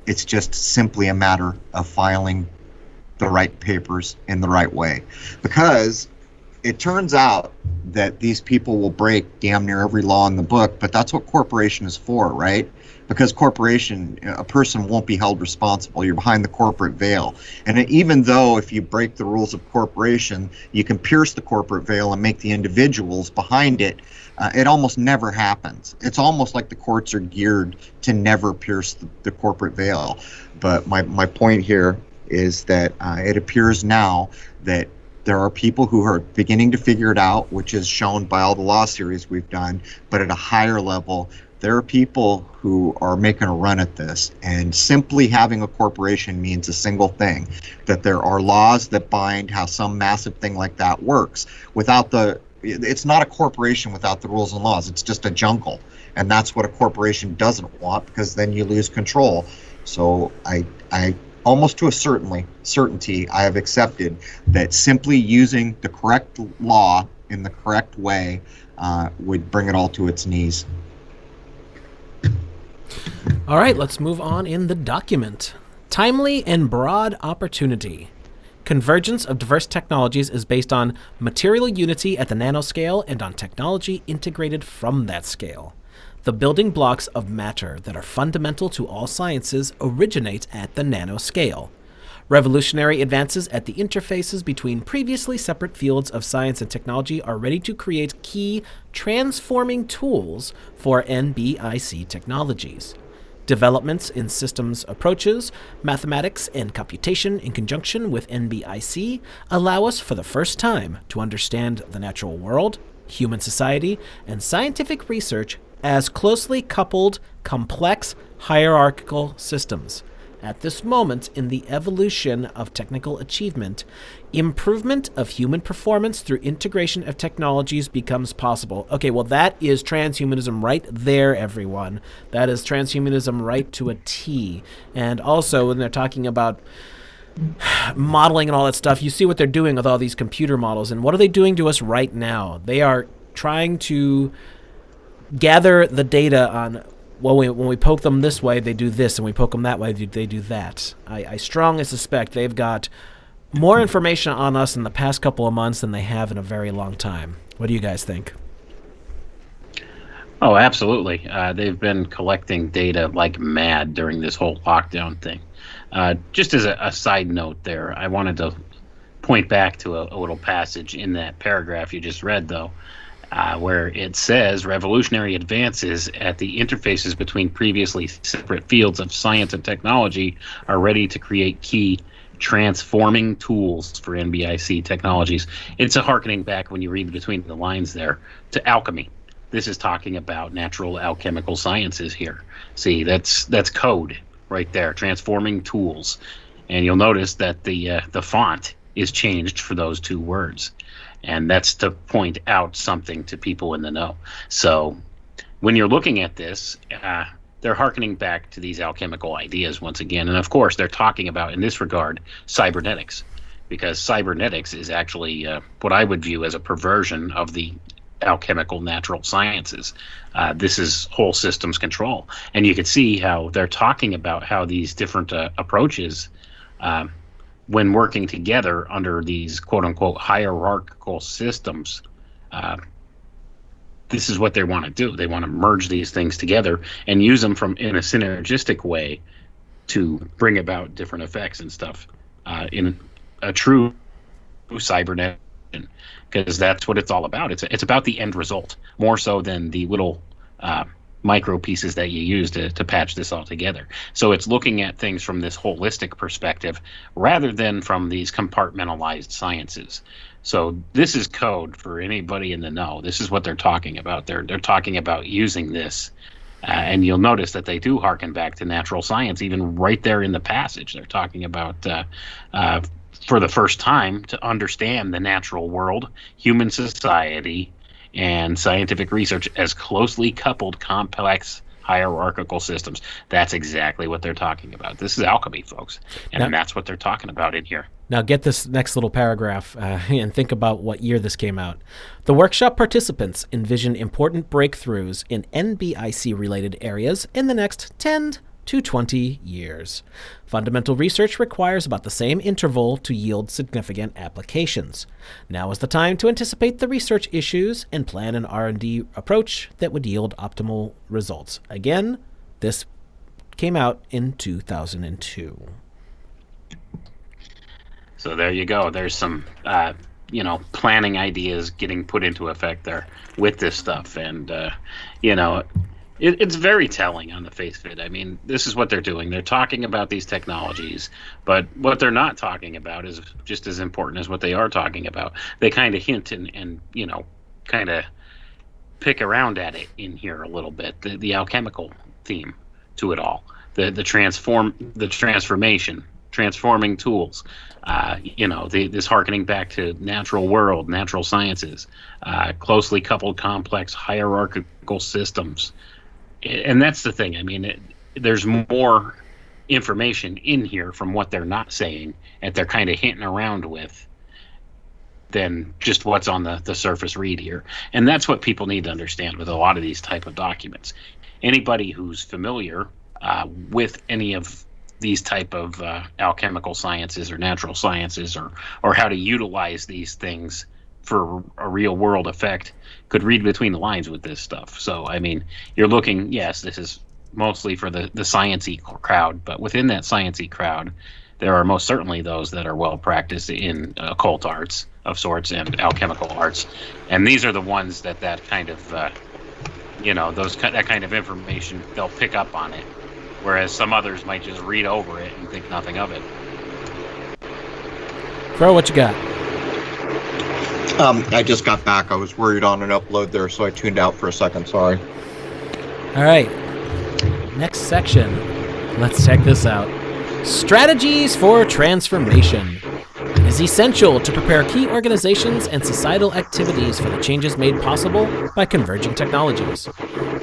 it's just simply a matter of filing the right papers in the right way. Because it turns out that these people will break damn near every law in the book, but that's what corporation is for, right? Because corporation, a person won't be held responsible. You're behind the corporate veil. And even though if you break the rules of corporation, you can pierce the corporate veil and make the individuals behind it, it almost never happens. It's almost like the courts are geared to never pierce the corporate veil. But my point here is that it appears now that there are people who are beginning to figure it out, which is shown by all the law series we've done, but at a higher level, there are people who are making a run at this, and simply having a corporation means a single thing, that there are laws that bind how some massive thing like that works. It's not a corporation without the rules and laws, it's just a jungle, and that's what a corporation doesn't want, because then you lose control. So I almost to a certainty, I have accepted that simply using the correct law in the correct way would bring it all to its knees. All right, let's move on in the document. Timely and broad opportunity. Convergence of diverse technologies is based on material unity at the nanoscale and on technology integrated from that scale. The building blocks of matter that are fundamental to all sciences originate at the nanoscale. Revolutionary advances at the interfaces between previously separate fields of science and technology are ready to create key transforming tools for NBIC technologies. Developments in systems approaches, mathematics, and computation in conjunction with NBIC allow us for the first time to understand the natural world, human society, and scientific research as closely coupled, complex, hierarchical systems. At this moment in the evolution of technical achievement, improvement of human performance through integration of technologies becomes possible. Okay, well, that is transhumanism right there, everyone. That is transhumanism right to a T. And also, when they're talking about modeling and all that stuff, you see what they're doing with all these computer models. And what are they doing to us right now? They are trying to gather the data on, well, when we poke them this way, they do this, and we poke them that way, they do that. I strongly suspect they've got more information on us in the past couple of months than they have in a very long time. What do you guys think? Oh, absolutely. They've been collecting data like mad during this whole lockdown thing. Just as a side note there, I wanted to point back to a little passage in that paragraph you just read, though, where it says revolutionary advances at the interfaces between previously separate fields of science and technology are ready to create key transforming tools for NBIC technologies. It's a harkening back, when you read between the lines there, to alchemy. This is talking about natural alchemical sciences here. See, that's code right there, transforming tools. And you'll notice that the font is changed for those two words. And that's to point out something to people in the know. So when you're looking at this, they're hearkening back to these alchemical ideas once again. And of course, they're talking about, in this regard, cybernetics, because cybernetics is actually what I would view as a perversion of the alchemical natural sciences. This is whole systems control. And you can see how they're talking about how these different approaches, when working together under these quote-unquote hierarchical systems, this is what they want to do. They want to merge these things together and use them in a synergistic way to bring about different effects and stuff in a true cybernet, because that's what it's all about. It's about the end result more so than the little micro pieces that you use to patch this all together. So it's looking at things from this holistic perspective rather than from these compartmentalized sciences. So this is code for anybody in the know. This is what they're talking about. They're talking about using this. And you'll notice that they do harken back to natural science, even right there in the passage. They're talking about, for the first time, to understand the natural world, human society, and scientific research as closely coupled, complex, hierarchical systems. That's exactly what they're talking about. This is alchemy, folks. And that's what they're talking about in here. Now get this next little paragraph and think about what year this came out. The workshop participants envision important breakthroughs in NBIC-related areas in the next 10 to 20 years. Fundamental research requires about the same interval to yield significant applications. Now is the time to anticipate the research issues and plan an R&D approach that would yield optimal results. Again, this came out in 2002. So there you go. There's some, planning ideas getting put into effect there with this stuff. And, it's very telling on the face of it. I mean, this is what they're doing. They're talking about these technologies, but what they're not talking about is just as important as what they are talking about. They kind of hint and kind of pick around at it in here a little bit. The alchemical theme to it all. The transformation, transforming tools. This harkening back to natural world, natural sciences, closely coupled, complex, hierarchical systems. And that's the thing. I mean, there's more information in here from what they're not saying and they're kind of hinting around with than just what's on the surface read here. And that's what people need to understand with a lot of these type of documents. Anybody who's familiar with any of these type of alchemical sciences or natural sciences or how to utilize these things for a real world effect could read between the lines with this stuff. So, I mean, you're looking, yes, this is mostly for the science-y crowd, but within that science-y crowd, there are most certainly those that are well practiced in occult arts of sorts and alchemical arts. And these are the ones that kind of, that kind of information, they'll pick up on it. Whereas some others might just read over it and think nothing of it. Crow, what you got? I just got back. I was worried on an upload there, so I tuned out for a second. Sorry. All right. Next section. Let's check this out. Strategies for transformation. It is essential to prepare key organizations and societal activities for the changes made possible by converging technologies.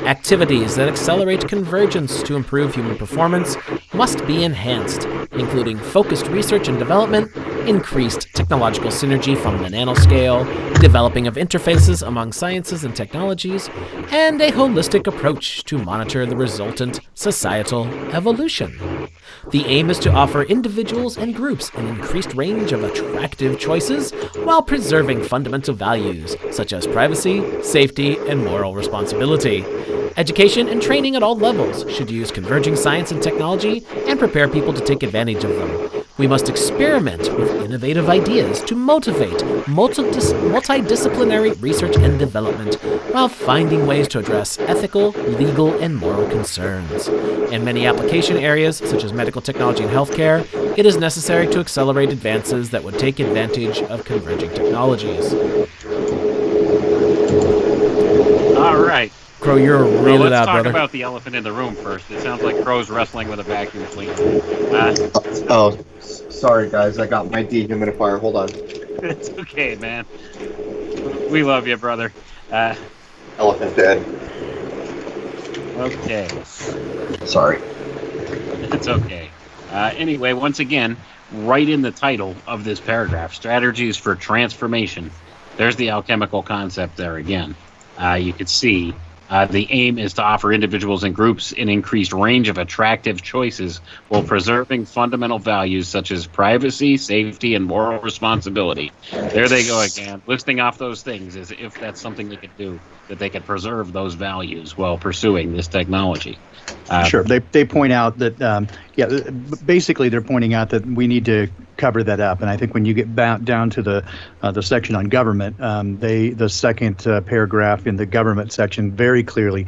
Activities that accelerate convergence to improve human performance must be enhanced, including focused research and development, increased technological synergy from the nanoscale, developing of interfaces among sciences and technologies, and a holistic approach to monitor the resultant societal evolution. The aim is to offer individuals and groups an increased range of attractive choices while preserving fundamental values such as privacy, safety, and moral responsibility. Education and training at all levels should use converging science and technology and prepare people to take advantage of them. We must experiment with innovative ideas to motivate multidisciplinary research and development while finding ways to address ethical, legal, and moral concerns. In many application areas, such as medical technology and healthcare, it is necessary to accelerate advances that would take advantage of converging technologies. All right. Crow, you're really loud, let's talk brother. about the elephant in the room first. It sounds like Crow's wrestling with a vacuum cleaner. Sorry guys, I got my dehumidifier. Hold on. It's okay, man. We love you, brother. Elephant dead. Okay. Sorry. It's okay. Anyway, once again, right in the title of this paragraph, strategies for transformation. There's the alchemical concept there again. You could see the aim is to offer individuals and groups an increased range of attractive choices while preserving fundamental values such as privacy, safety, and moral responsibility. There they go again, listing off those things as if that's something they could do, that they could preserve those values while pursuing this technology. Sure. They point out that, basically they're pointing out that we need to cover that up. And I think when you get down to the section on government, the second paragraph in the government section very clearly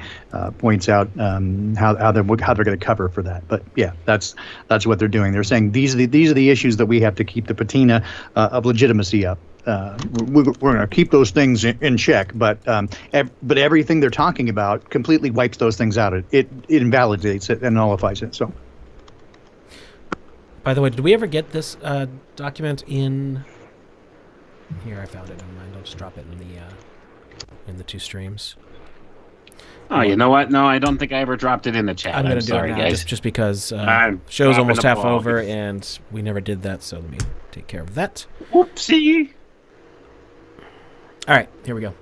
points out how they're going to cover for that. But yeah, that's what they're doing. They're saying these are the issues that we have to keep the patina of legitimacy up. We're going to keep those things in check, but everything they're talking about completely wipes those things out. It invalidates it and nullifies it. So, by the way, did we ever get this document in here? I found it. Never mind. I'll just drop it in the two streams. Oh, you know what? No, I don't think I ever dropped it in the chat. I'm going to do it now, guys. just because I'm show's almost dropping half the ball. over, and we never did that. So let me take care of that. Whoopsie. All right, here we go.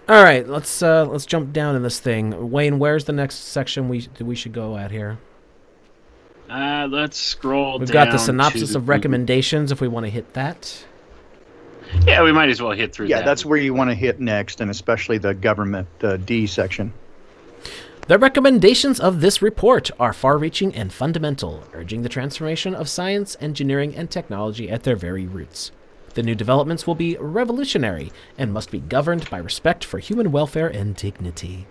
All right, let's jump down in this thing. Wayne, where's the next section we should go at here? Let's scroll We've down. got the synopsis of recommendations if we want to hit that. Yeah, we might as well hit through that. yeah, that's where you want to hit next, and especially the government D section. The recommendations of this report are far-reaching and fundamental, urging the transformation of science, engineering, and technology at their very roots. The new developments will be revolutionary and must be governed by respect for human welfare and dignity.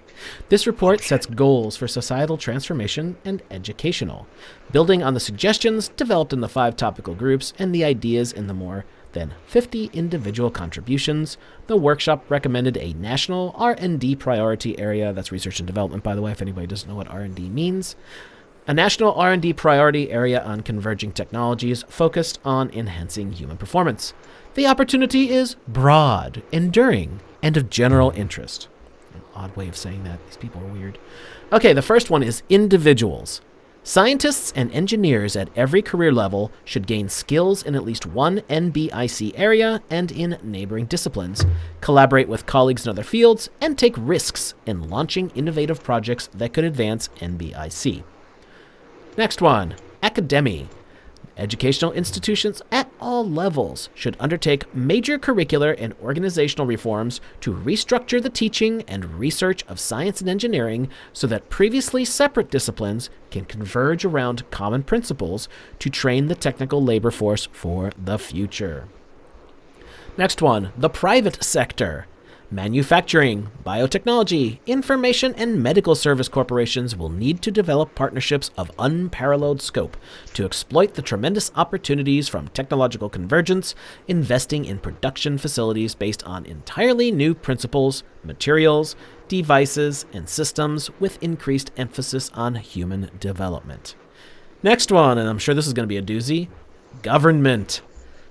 This report sets goals for societal transformation and educational, building on the suggestions developed in the 5 topical groups and the ideas in the more than 50 individual contributions. The workshop recommended a national R&D priority area. That's research and development, by the way, if anybody doesn't know what R&D means. A national R&D priority area on converging technologies focused on enhancing human performance. The opportunity is broad, enduring, and of general interest. An odd way of saying that. These people are weird. Okay, the first one is individuals. Scientists and engineers at every career level should gain skills in at least one NBIC area and in neighboring disciplines, collaborate with colleagues in other fields, and take risks in launching innovative projects that could advance NBIC. Next one, academy. Educational institutions at all levels should undertake major curricular and organizational reforms to restructure the teaching and research of science and engineering so that previously separate disciplines can converge around common principles to train the technical labor force for the future. Next one, the private sector. Manufacturing, biotechnology, information, and medical service corporations will need to develop partnerships of unparalleled scope to exploit the tremendous opportunities from technological convergence, investing in production facilities based on entirely new principles, materials, devices, and systems with increased emphasis on human development. Next one, and I'm sure this is going to be a doozy, government.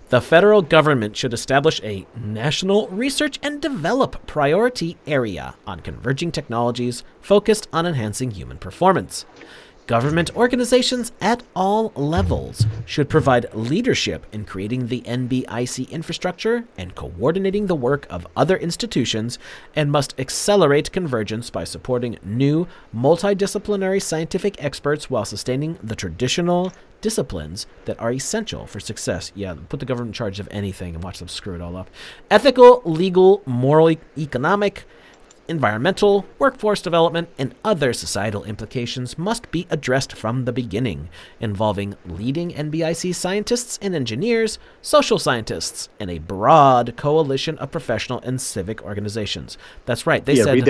The federal government should establish a national research and develop priority area on converging technologies focused on enhancing human performance. Government organizations at all levels should provide leadership in creating the NBIC infrastructure and coordinating the work of other institutions, and must accelerate convergence by supporting new, multidisciplinary scientific experts while sustaining the traditional disciplines that are essential for success. Yeah, put the government in charge of anything and watch them screw it all up. Ethical, legal, moral, economic, environmental, workforce development, and other societal implications must be addressed from the beginning, involving leading NBIC scientists and engineers, social scientists, and a broad coalition of professional and civic organizations. That's right. They said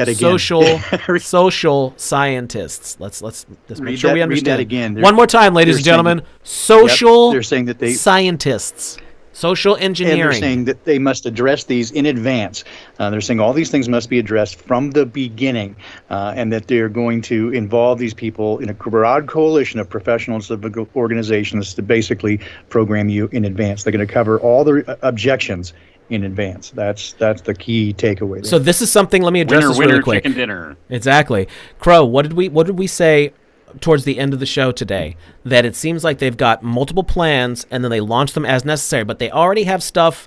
social scientists. Let's make sure we understand. Read that again. One more time, ladies and gentlemen. Social they're saying that scientists. Social engineering. And they're saying that they must address these in advance. They're saying all these things must be addressed from the beginning, and that they're going to involve these people in a broad coalition of professional and civic organizations to basically program you in advance. They're going to cover all the objections in advance. That's the key takeaway there. So this is something. Let me address this really quick. Chicken dinner. Exactly. Crow, what did we say towards the end of the show today? That it seems like they've got multiple plans and then they launch them as necessary, but they already have stuff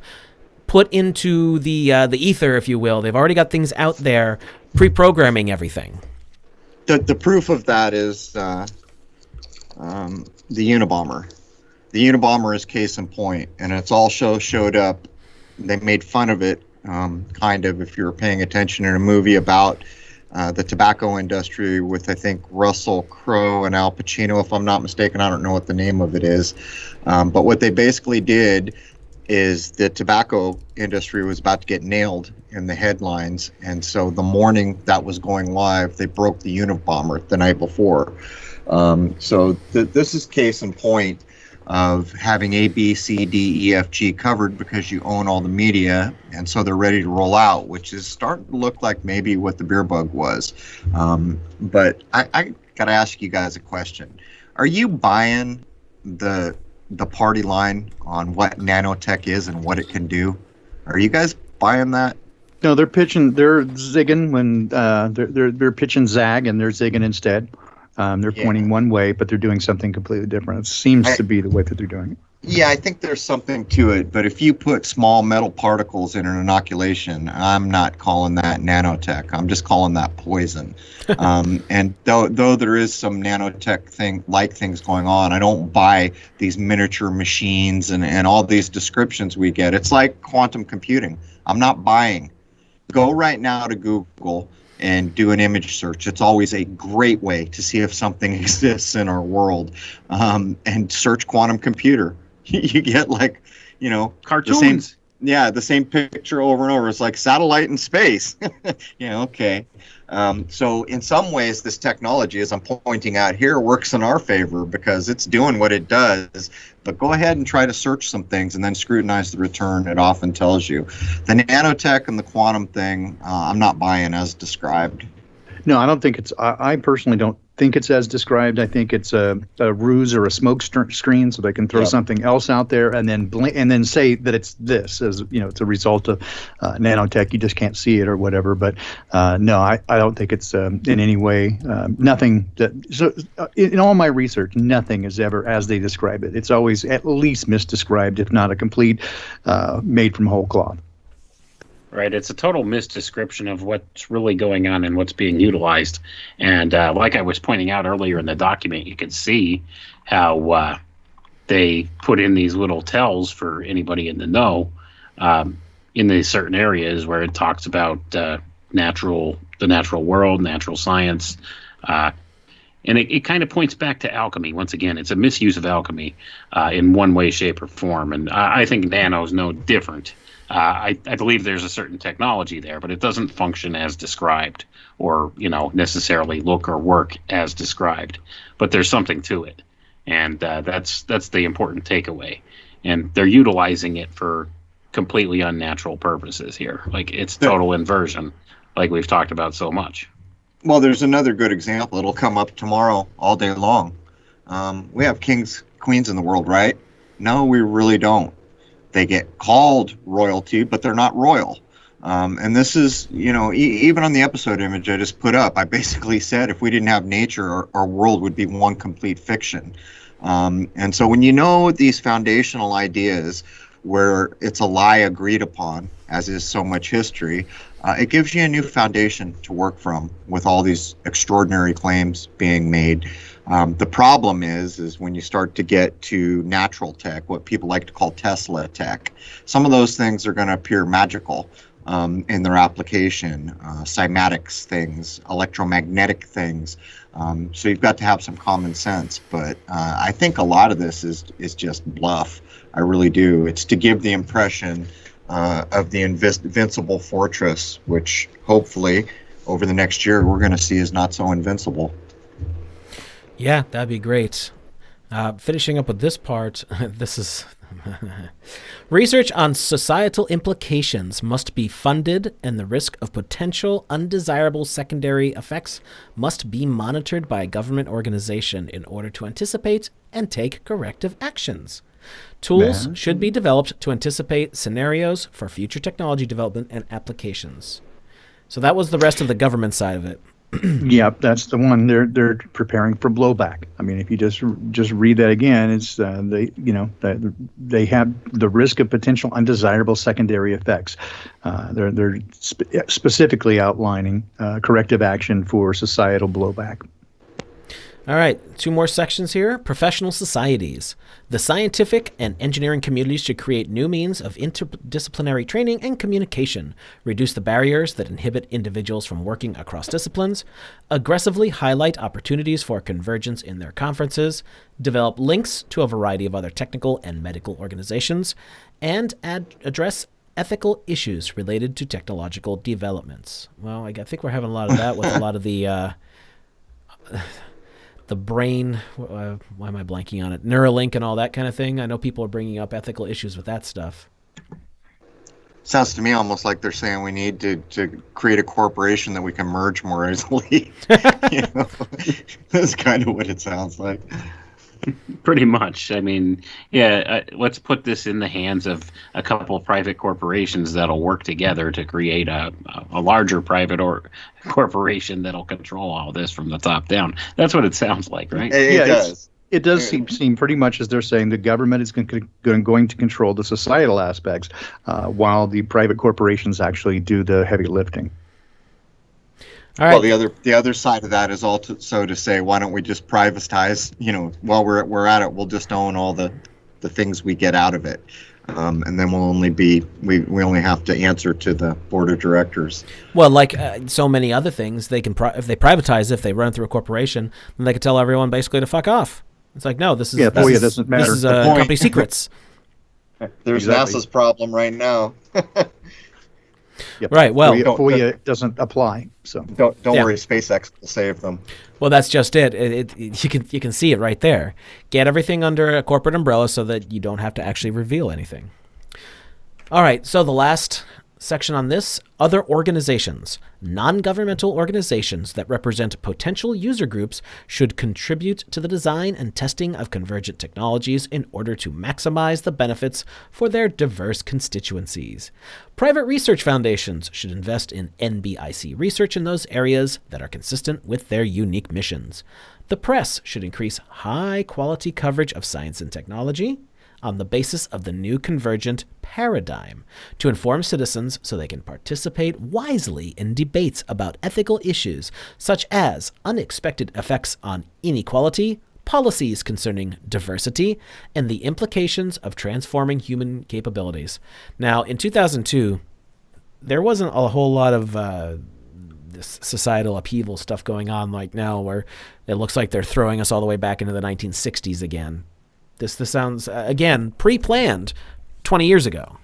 put into the ether, if you will. They've already got things out there pre-programming everything. The proof of that is the Unabomber. The Unabomber is case in point, and it's all showed up. They made fun of it, kind of, if you were paying attention in a movie about the tobacco industry with, I think, Russell Crowe and Al Pacino, if I'm not mistaken. I don't know what the name of it is. But what they basically did is the tobacco industry was about to get nailed in the headlines. And so the morning that was going live, they broke the Unabomber the night before. So this is case in point of having A, B, C, D, E, F, G covered because you own all the media, and so they're ready to roll out, which is starting to look like maybe what the beer bug was. But I got to ask you guys a question. Are you buying the party line on what nanotech is and what it can do? Are you guys buying that? No, they're zigging when they're pitching zag, and they're zigging instead. They're pointing one way, but they're doing something completely different. It seems to be the way that they're doing it. Yeah, I think there's something to it. But if you put small metal particles in an inoculation, I'm not calling that nanotech. I'm just calling that poison. And though there is some nanotech things going on, I don't buy these miniature machines and all these descriptions we get. It's like quantum computing. I'm not buying. Go right now to Google and do an image search. It's always a great way to see if something exists in our world. And search quantum computer. You get cartoons. The same picture over and over. It's like satellite in space. Okay. So in some ways, this technology, as I'm pointing out here, works in our favor because it's doing what it does. But go ahead and try to search some things and then scrutinize the return. It often tells you. The nanotech and the quantum thing, I'm not buying as described. No, I don't think it's. I personally don't think it's as described. I think it's a ruse or a smoke screen, so they can throw something else out there and then say that it's this, as it's a result of nanotech. You just can't see it or whatever. But no, I don't think it's in any way nothing. In all my research, nothing is ever as they describe it. It's always at least misdescribed, if not a complete made from whole cloth. Right, it's a total misdescription of what's really going on and what's being utilized. And like I was pointing out earlier in the document, you can see how they put in these little tells for anybody in the know in these certain areas where it talks about the natural world, natural science. And it kind of points back to alchemy. Once again, it's a misuse of alchemy in one way, shape, or form. And I think nano is no different. I believe there's a certain technology there, but it doesn't function as described or, necessarily look or work as described. But there's something to it. And that's the important takeaway. And they're utilizing it for completely unnatural purposes here. Like, it's total inversion, like we've talked about so much. Well, there's another good example. It'll come up tomorrow all day long. We have kings, queens in the world, right? No, we really don't. They get called royalty, but they're not royal. And this is, even on the episode image I just put up, I basically said if we didn't have nature, our world would be one complete fiction. And so when you know these foundational ideas where it's a lie agreed upon, as is so much history, it gives you a new foundation to work from with all these extraordinary claims being made. The problem is when you start to get to natural tech, what people like to call Tesla tech, some of those things are going to appear magical in their application, cymatics things, electromagnetic things. So you've got to have some common sense. But I think a lot of this is just bluff. I really do. It's to give the impression of the invincible fortress, which hopefully over the next year we're going to see is not so invincible. Yeah, that'd be great. Finishing up with this part, this is... Research on societal implications must be funded, and the risk of potential undesirable secondary effects must be monitored by a government organization in order to anticipate and take corrective actions. Tools should be developed to anticipate scenarios for future technology development and applications. So that was the rest of the government side of it. Yeah, that's the one. They're preparing for blowback. I mean, if you just read that again, it's they have the risk of potential undesirable secondary effects. They're specifically outlining corrective action for societal blowback. All right, 2 more sections here. Professional societies. The scientific and engineering communities should create new means of interdisciplinary training and communication, reduce the barriers that inhibit individuals from working across disciplines, aggressively highlight opportunities for convergence in their conferences, develop links to a variety of other technical and medical organizations, and address ethical issues related to technological developments. Well, I think we're having a lot of that with a lot of the brain, why am I blanking on it? Neuralink and all that kind of thing. I know people are bringing up ethical issues with that stuff. Sounds to me almost like they're saying we need to create a corporation that we can merge more easily. That's kind of what it sounds like. Pretty much. I mean, yeah, let's put this in the hands of a couple of private corporations that'll work together to create a larger private or corporation that'll control all this from the top down. That's what it sounds like, right? It does. It does seem pretty much as they're saying the government is going to control the societal aspects while the private corporations actually do the heavy lifting. All right. Well, the other side of that is also to say, why don't we just privatize? While we're at it, we'll just own all the things we get out of it, and then we only have to answer to the board of directors. Well, like so many other things, they can if they privatize, if they run it through a corporation, then they can tell everyone basically to fuck off. It's like, no, this is doesn't matter. This is company secrets. There's NASA's problem right now. Yep. Right. Well, FOIA doesn't apply. So don't worry, SpaceX will save them. Well, that's just it. You can see it right there. Get everything under a corporate umbrella so that you don't have to actually reveal anything. All right. So the last section on this, other organizations. Non-governmental organizations that represent potential user groups should contribute to the design and testing of convergent technologies in order to maximize the benefits for their diverse constituencies. Private research foundations should invest in NBIC research in those areas that are consistent with their unique missions. The press should increase high-quality coverage of science and technology on the basis of the new convergent paradigm to inform citizens so they can participate wisely in debates about ethical issues such as unexpected effects on inequality, policies concerning diversity, and the implications of transforming human capabilities. Now, in 2002, there wasn't a whole lot of this societal upheaval stuff going on like now, where it looks like they're throwing us all the way back into the 1960s again. This sounds, again, pre-planned 20 years ago.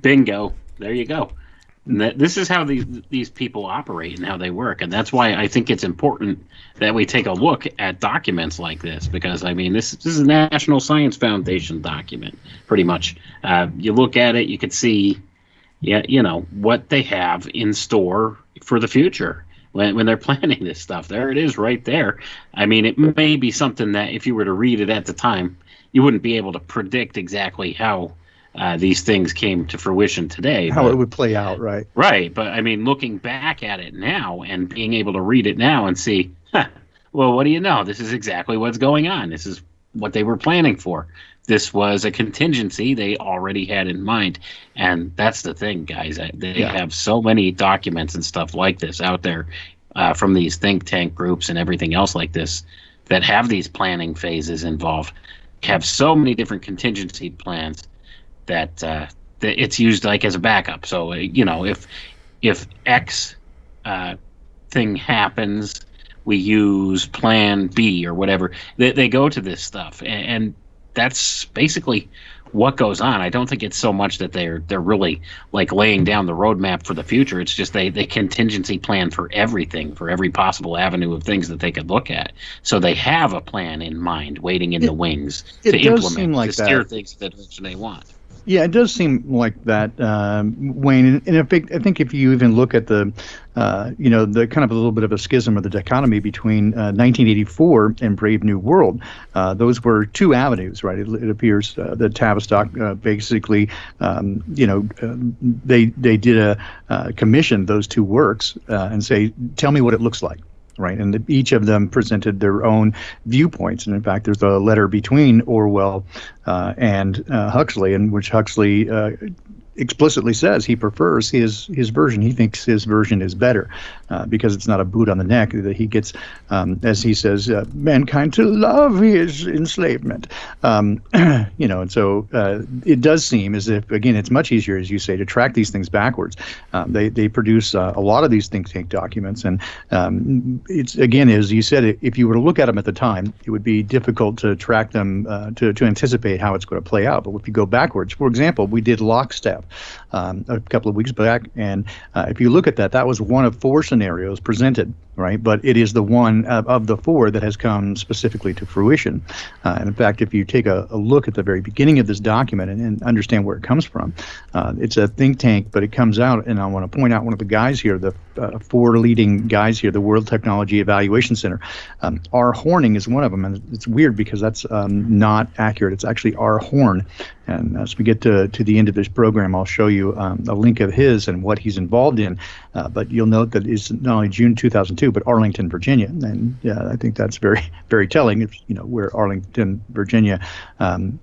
Bingo. There you go. And this is how these people operate and how they work. And that's why I think it's important that we take a look at documents like this, because, I mean, this is a National Science Foundation document, pretty much. You look at it, you can see, what they have in store for the future. When they're planning this stuff. There it is right there. I mean, it may be something that if you were to read it at the time, you wouldn't be able to predict exactly how these things came to fruition today. How it would play out, right? Right, but I mean, looking back at it now and being able to read it now and see, well, what do you know? This is exactly what's going on. This is what they were planning for. This was a contingency they already had in mind. And that's the thing, guys. They have so many documents and stuff like this out there from these think tank groups and everything else like this that have these planning phases involved, have so many different contingency plans that it's used like as a backup. So, if X thing happens, we use plan B or whatever. They go to this stuff, and that's basically what goes on. I don't think it's so much that they're really like laying down the roadmap for the future. It's just they contingency plan for everything, for every possible avenue of things that they could look at. So they have a plan in mind, waiting in the wings to implement, to steer things in the direction they want. Yeah, it does seem like that, Wayne. And I think if you even look at the, the kind of a little bit of a schism or the dichotomy between 1984 and Brave New World, those were two avenues, right? It appears that Tavistock basically, they did commission those two works and say, tell me what it looks like. Right, and each of them presented their own viewpoints, and in fact, there's a letter between Orwell and Huxley, in which Huxley explicitly says he prefers his version. He thinks his version is better because it's not a boot on the neck. That he gets, as he says, mankind to love his enslavement. And so it does seem as if, again, it's much easier, as you say, to track these things backwards. They produce a lot of these think tank documents, and it's, again, as you said, if you were to look at them at the time, it would be difficult to track them to anticipate how it's going to play out. But if you go backwards, for example, we did Lockstep a couple of weeks back, and if you look at that was one of four scenarios presented, right? But it is the one of the four that has come specifically to fruition. And in fact, if you take a look at the very beginning of this document and understand where it comes from, it's a think tank, but it comes out, and I want to point out one of the guys here, the four leading guys here, the World Technology Evaluation Center. R. Horning is one of them, and it's weird because that's not accurate. It's actually R. Horn. And as we get to the end of this program, I'll show you a link of his and what he's involved in. But you'll note that it's not only June 2002, but Arlington, Virginia. And I think that's very, very telling. If, where Arlington, Virginia,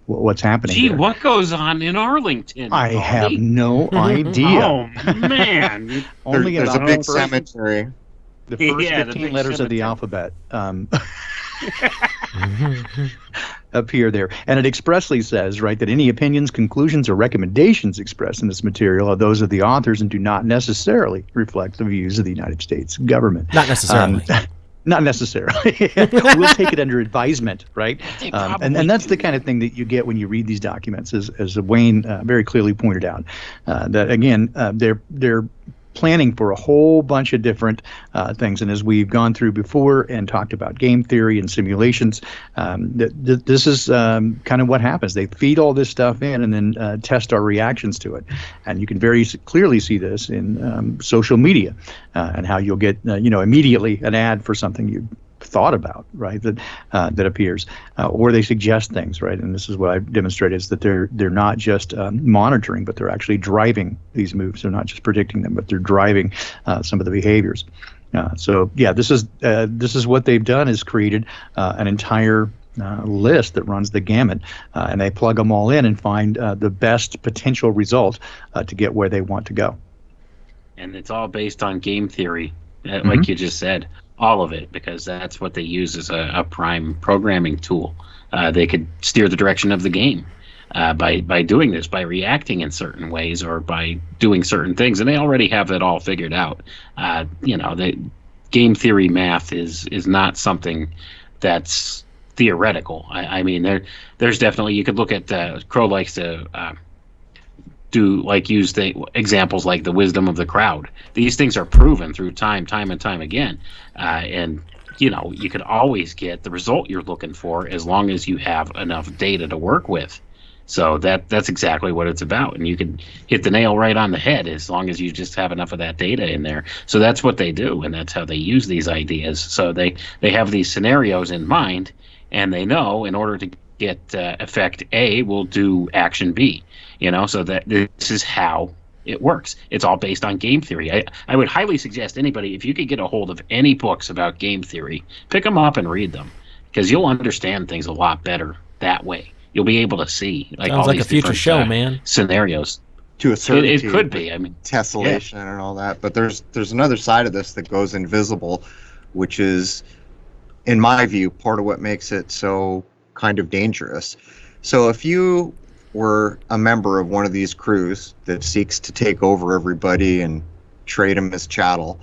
what's happening. Gee, there. What goes on in Arlington? I have no idea. Oh, man. Only there's a big cemetery. The first 15 letters of the alphabet appear there. And it expressly says, right, that any opinions, conclusions, or recommendations expressed in this material are those of the authors and do not necessarily reflect the views of the United States government. Not necessarily. Not necessarily. We'll take it under advisement, right? And that's the kind of thing that you get when you read these documents, as Wayne very clearly pointed out. That, again, they're planning for a whole bunch of different things. And as we've gone through before and talked about game theory and simulations, this is kind of what happens. They feed all this stuff in and then test our reactions to it. And you can very clearly see this in social media and how you'll get, immediately an ad for something you thought about, right, that appears, or they suggest things, right, and this is what I've demonstrated, is that they're not just monitoring, but they're actually driving these moves. They're not just predicting them, but they're driving some of the behaviors. This is what they've done, is created an entire list that runs the gamut, and they plug them all in and find the best potential result to get where they want to go. And it's all based on game theory, like you just said. All of it, because that's what they use as a prime programming tool. They could steer the direction of the game by doing this, by reacting in certain ways or by doing certain things, and they already have it all figured out. The game theory math is not something that's theoretical. I mean, there's definitely, you could look at Crow likes to use the examples like the wisdom of the crowd. These things are proven through time and time again, and you could always get the result you're looking for as long as you have enough data to work with. So that's exactly what it's about, and you can hit the nail right on the head as long as you just have enough of that data in there. So that's what they do, and that's how they use these ideas. So they have these scenarios in mind, and they know in order to get effect A will do action B. So that this is how it works. It's all based on game theory. I would highly suggest anybody, if you could get a hold of any books about game theory, pick them up and read them, because you'll understand things a lot better that way. You'll be able to see sounds all like these a future show, man. Scenarios. To a certain It could be. I mean, tessellation and all that. But there's another side of this that goes invisible, which is, in my view, part of what makes it so kind of dangerous. So if you were a member of one of these crews that seeks to take over everybody and trade them as chattel,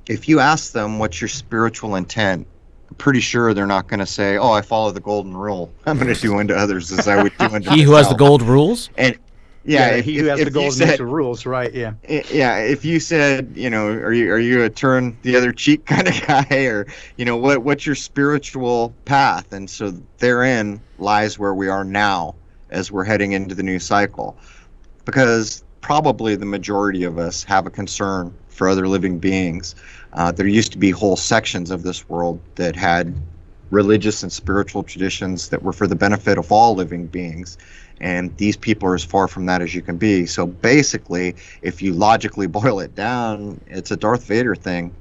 if you ask them what's your spiritual intent, I'm pretty sure they're not going to say, "Oh, I follow the golden rule. I'm going to do unto others as I would do unto He who has the myself." gold rules? And he who has the golden mix of rules, right? Yeah. Yeah, if you said, are you a turn the other cheek kind of guy, or what's your spiritual path? And so therein lies where we are now as we're heading into the new cycle, because probably the majority of us have a concern for other living beings. There used to be whole sections of this world that had religious and spiritual traditions that were for the benefit of all living beings. And these people are as far from that as you can be. So basically, if you logically boil it down, it's a Darth Vader thing.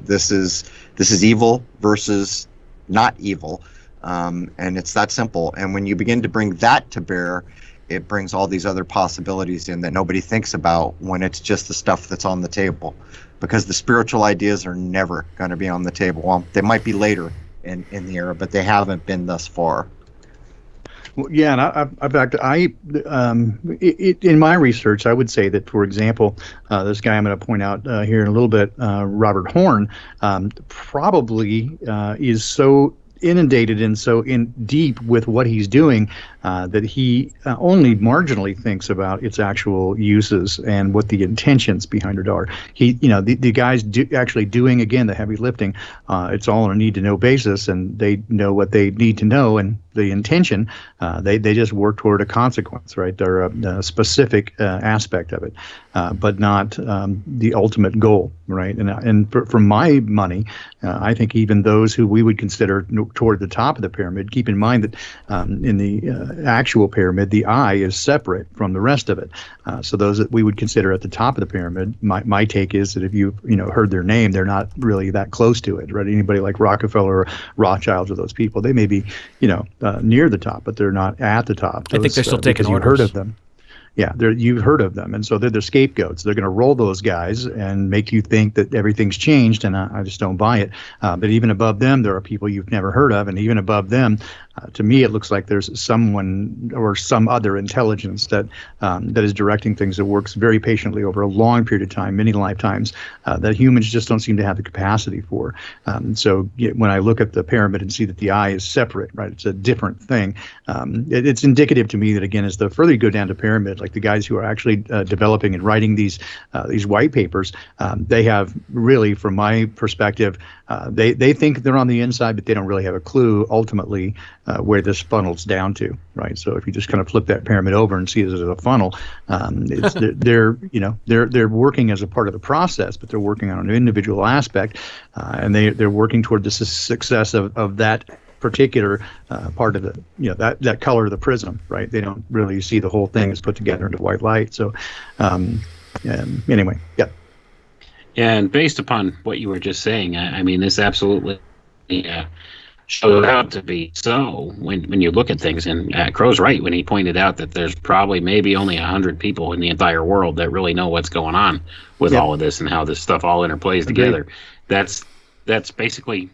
This is evil versus not evil. And it's that simple. And when you begin to bring that to bear, it brings all these other possibilities in that nobody thinks about when it's just the stuff that's on the table. Because the spiritual ideas are never going to be on the table. Well, they might be later in the era, but they haven't been thus far. Well, yeah, and in my research, I would say that, for example, this guy I'm going to point out here in a little bit, Robert Horn, probably is so inundated and so in deep with what he's doing that he only marginally thinks about its actual uses and what the intentions behind it are. The guys actually doing, again, the heavy lifting. It's all on a need-to-know basis, and they know what they need to know, and the intention, they just work toward a consequence, right? They're a specific aspect of it, but not the ultimate goal, right? And for my money, I think even those who we would consider toward the top of the pyramid, keep in mind that in the actual pyramid, the eye is separate from the rest of it. So those that we would consider at the top of the pyramid, my take is that if you heard their name, they're not really that close to it, right? Anybody like Rockefeller or Rothschilds or those people, they may be near the top, but they're not at the top. I think they're still taking orders. You've heard of them. Yeah, you've heard of them, and so they're the scapegoats. They're going to roll those guys and make you think that everything's changed, and I just don't buy it. But even above them, there are people you've never heard of, and even above them, to me, it looks like there's someone or some other intelligence that is directing things that works very patiently over a long period of time, many lifetimes, that humans just don't seem to have the capacity for. So when I look at the pyramid and see that the eye is separate, right, it's a different thing. It's indicative to me that, again, as the further you go down the pyramid, like the guys who are actually developing and writing these white papers, they have really, from my perspective, they think they're on the inside, but they don't really have a clue ultimately where this funnels down to, right? So if you just kind of flip that pyramid over and see it as a funnel, they're working as a part of the process, but they're working on an individual aspect, and they're working toward the success of that particular part of the that color of the prism, right? They don't really see the whole thing as put together into white light. So anyway, yeah. And based upon what you were just saying, I mean, this absolutely showed out to be so when you look at things. And Crow's right when he pointed out that there's probably maybe only 100 people in the entire world that really know what's going on with all of this and how this stuff all interplays together. That's basically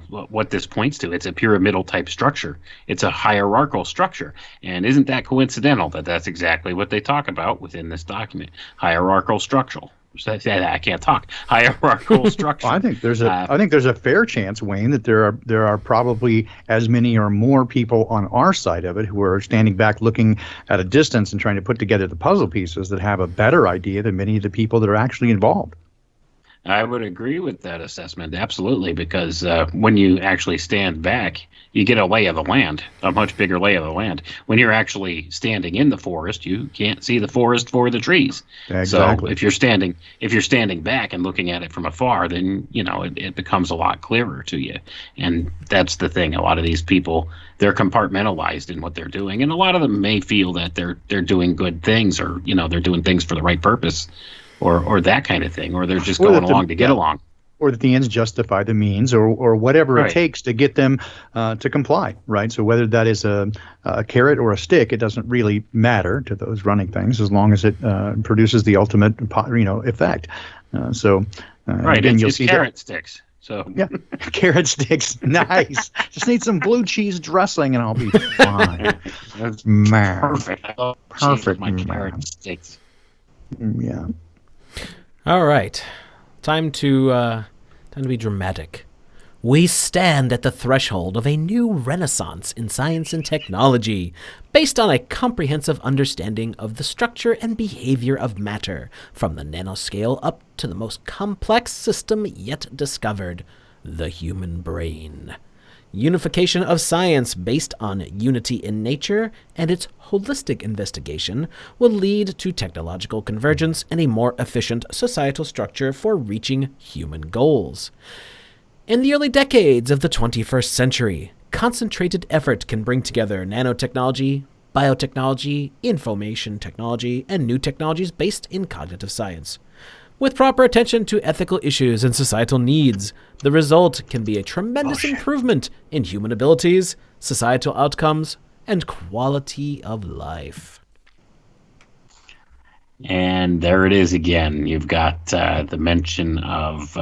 what this points to. It's a pyramidal type structure. It's a hierarchical structure. And isn't that coincidental that that's exactly what they talk about within this document? Hierarchical structural. I can't talk. Hierarchical structure. Well, I think there's a fair chance, Wayne, that there are probably as many or more people on our side of it who are standing back looking at a distance and trying to put together the puzzle pieces that have a better idea than many of the people that are actually involved. I would agree with that assessment, absolutely, because when you actually stand back, you get a lay of the land, a much bigger lay of the land. When you're actually standing in the forest, you can't see the forest for the trees. Exactly. So if you're standing back and looking at it from afar, then it becomes a lot clearer to you. And that's the thing. A lot of these people, they're compartmentalized in what they're doing, and a lot of them may feel that they're doing good things, or they're doing things for the right purpose. Or that kind of thing, or they're just going along to get along. Or that the ends justify the means, or whatever Right. it takes to get them to comply, right? So whether that is a carrot or a stick, it doesn't really matter to those running things as long as it produces the ultimate, effect. Right, again, you'll it's see carrot sticks. So Yeah, carrot sticks, nice. Just need some blue cheese dressing, and I'll be fine. that's Man. perfect. I love cheese with Perfect, my man. carrot sticks. Yeah. All right. Time to be dramatic. We stand at the threshold of a new renaissance in science and technology, based on a comprehensive understanding of the structure and behavior of matter, from the nanoscale up to the most complex system yet discovered, the human brain. Unification of science based on unity in nature and its holistic investigation will lead to technological convergence and a more efficient societal structure for reaching human goals. In the early decades of the 21st century, concentrated effort can bring together nanotechnology, biotechnology, information technology, and new technologies based in cognitive science. With proper attention to ethical issues and societal needs, the result can be a tremendous improvement in human abilities, societal outcomes, and quality of life. And there it is again. You've got the mention of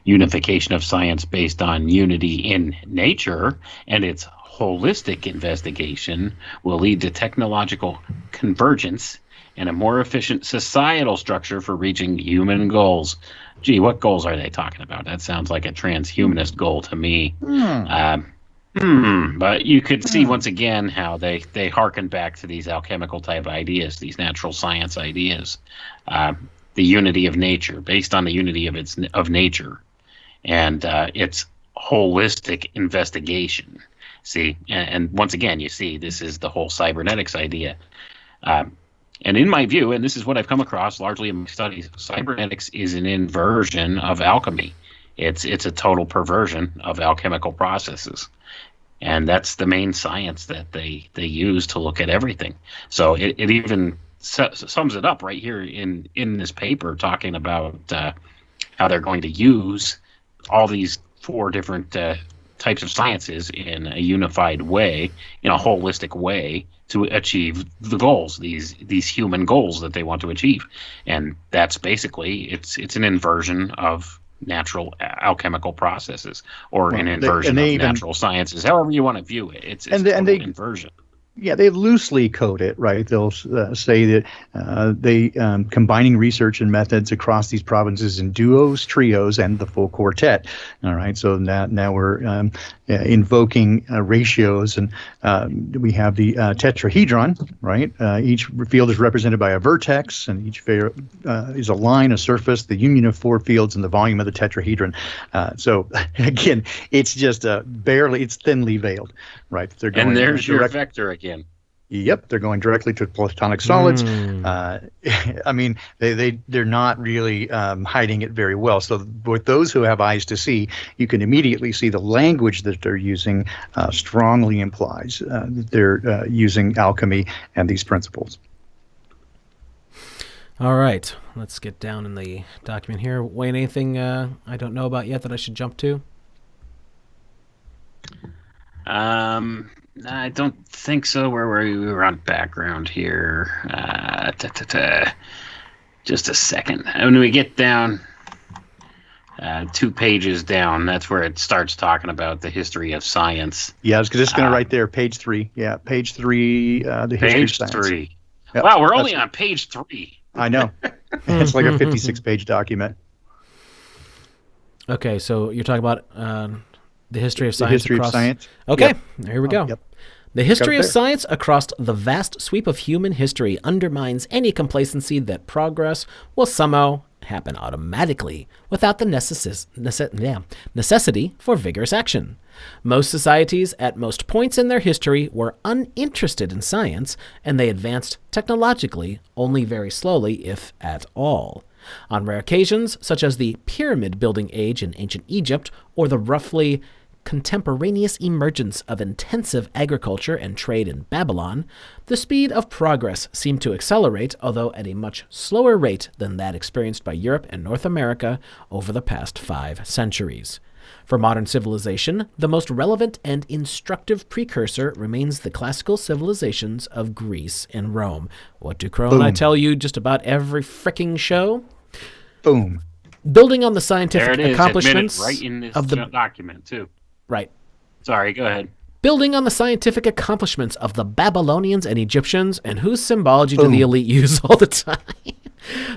unification of science based on unity in nature, and its holistic investigation will lead to technological convergence and a more efficient societal structure for reaching human goals. Gee, what goals are they talking about? That sounds like a transhumanist goal to me. But you could see once again how they harken back to these alchemical type ideas, these natural science ideas, the unity of nature, based on the unity of nature, and its holistic investigation. See, and once again, you see this is the whole cybernetics idea. And in my view, and this is what I've come across largely in my studies, cybernetics is an inversion of alchemy. It's a total perversion of alchemical processes. And that's the main science that they use to look at everything. So it even sums it up right here in this paper, talking about how they're going to use all these four different types of sciences in a unified way, in a holistic way, to achieve the goals, these human goals that they want to achieve. And that's basically, it's an inversion of natural alchemical processes, or an inversion of natural sciences, however you want to view it. It's inversion. Yeah, they loosely code it, right? They'll say that they combining research and methods across these provinces in duos, trios, and the full quartet. All right, so now we're invoking ratios, and we have the tetrahedron, right? Each field is represented by a vertex, and each is a line, a surface, the union of four fields, and the volume of the tetrahedron. So again, it's just it's thinly veiled, right? They're going, and there's your vector again. Yep, they're going directly to platonic solids. I mean, they're not really hiding it very well. So with those who have eyes to see, you can immediately see the language that they're using strongly implies that they're using alchemy and these principles. All right, let's get down in the document here. Wayne, anything I don't know about yet that I should jump to? I don't think so. Where were we? We were on background here. Just a second. When we get down 2 pages down, that's where it starts talking about the history of science. Yeah, I was just going to write there, page 3. Yeah, page 3, the history of science. Page 3. Yep, wow, we're only on page 3. I know. It's like a 56-page document. Okay, so you're talking about the history of science. The history of science. Okay, Yep. here we go. Yep. The history of science across the vast sweep of human history undermines any complacency that progress will somehow happen automatically without the necessity for vigorous action. Most societies at most points in their history were uninterested in science, and they advanced technologically only very slowly, if at all. On rare occasions, such as the pyramid building age in ancient Egypt or the roughly contemporaneous emergence of intensive agriculture and trade in Babylon, the speed of progress seemed to accelerate, although at a much slower rate than that experienced by Europe and North America over the past 5 centuries. For modern civilization, the most relevant and instructive precursor remains the classical civilizations of Greece and Rome. What do Crow and I tell you just about every fricking show? Boom. Building on the scientific there it is, accomplishments right in this of the document, too. Right. Sorry, go ahead. Building on the scientific accomplishments of the Babylonians and Egyptians, and whose symbology do the elite use all the time?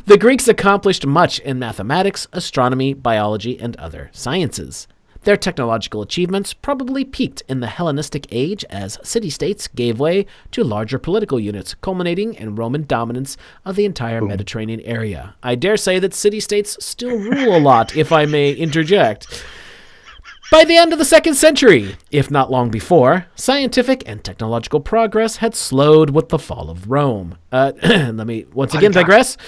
The Greeks accomplished much in mathematics, astronomy, biology, and other sciences. Their technological achievements probably peaked in the Hellenistic age as city-states gave way to larger political units, culminating in Roman dominance of the entire Mediterranean area. I dare say that city-states still rule a lot, if I may interject. By the end of the 2nd century, if not long before, scientific and technological progress had slowed with the fall of Rome. Let me once again digress.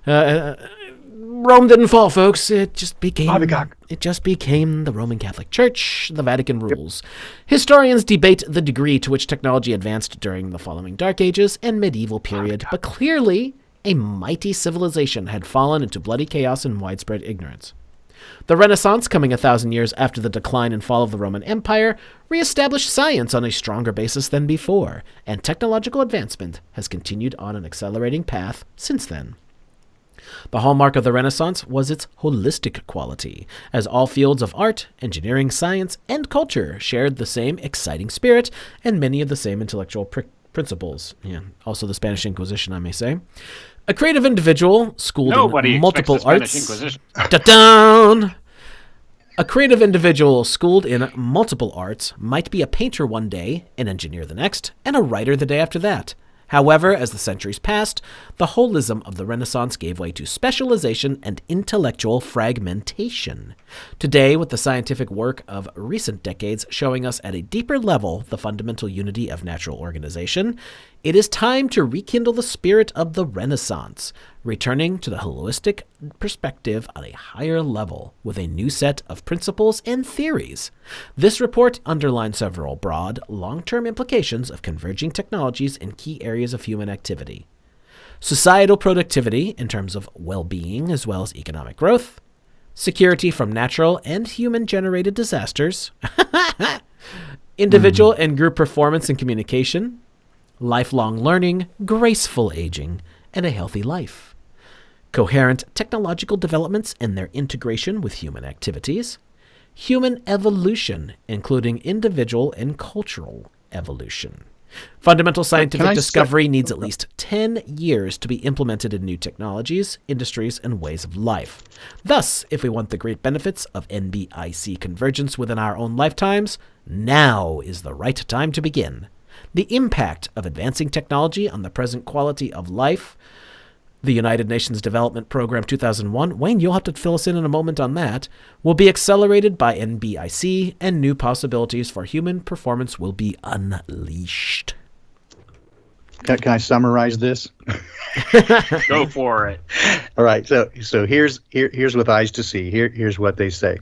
Rome didn't fall, folks. It just became the Roman Catholic Church, the Vatican rules. Historians debate the degree to which technology advanced during the following Dark Ages and medieval period, but clearly a mighty civilization had fallen into bloody chaos and widespread ignorance. The Renaissance, coming 1,000 years after the decline and fall of the Roman Empire, reestablished science on a stronger basis than before, and technological advancement has continued on an accelerating path since then. The hallmark of the Renaissance was its holistic quality, as all fields of art, engineering, science, and culture shared the same exciting spirit and many of the same intellectual principles. Yeah, also the Spanish Inquisition, I may say. A creative individual schooled in multiple arts. A creative individual schooled in multiple arts might be a painter one day, an engineer the next, and a writer the day after that. However, as the centuries passed, the holism of the Renaissance gave way to specialization and intellectual fragmentation. Today, with the scientific work of recent decades showing us at a deeper level the fundamental unity of natural organization, it is time to rekindle the spirit of the Renaissance, returning to the holistic perspective on a higher level with a new set of principles and theories. This report underlines several broad, long-term implications of converging technologies in key areas of human activity. Societal productivity in terms of well-being as well as economic growth, security from natural and human-generated disasters, individual and group performance and communication, lifelong learning, graceful aging, and a healthy life. Coherent technological developments and their integration with human activities. Human evolution, including individual and cultural evolution. Fundamental scientific discovery needs at least 10 years to be implemented in new technologies, industries, and ways of life. Thus, if we want the great benefits of NBIC convergence within our own lifetimes, now is the right time to begin. The impact of advancing technology on the present quality of life. The United Nations Development Program 2001, Wayne, you'll have to fill us in a moment on that, will be accelerated by NBIC, and new possibilities for human performance will be unleashed. Can I summarize this? Go for it. All right. So here's with eyes to see. Here's what they say.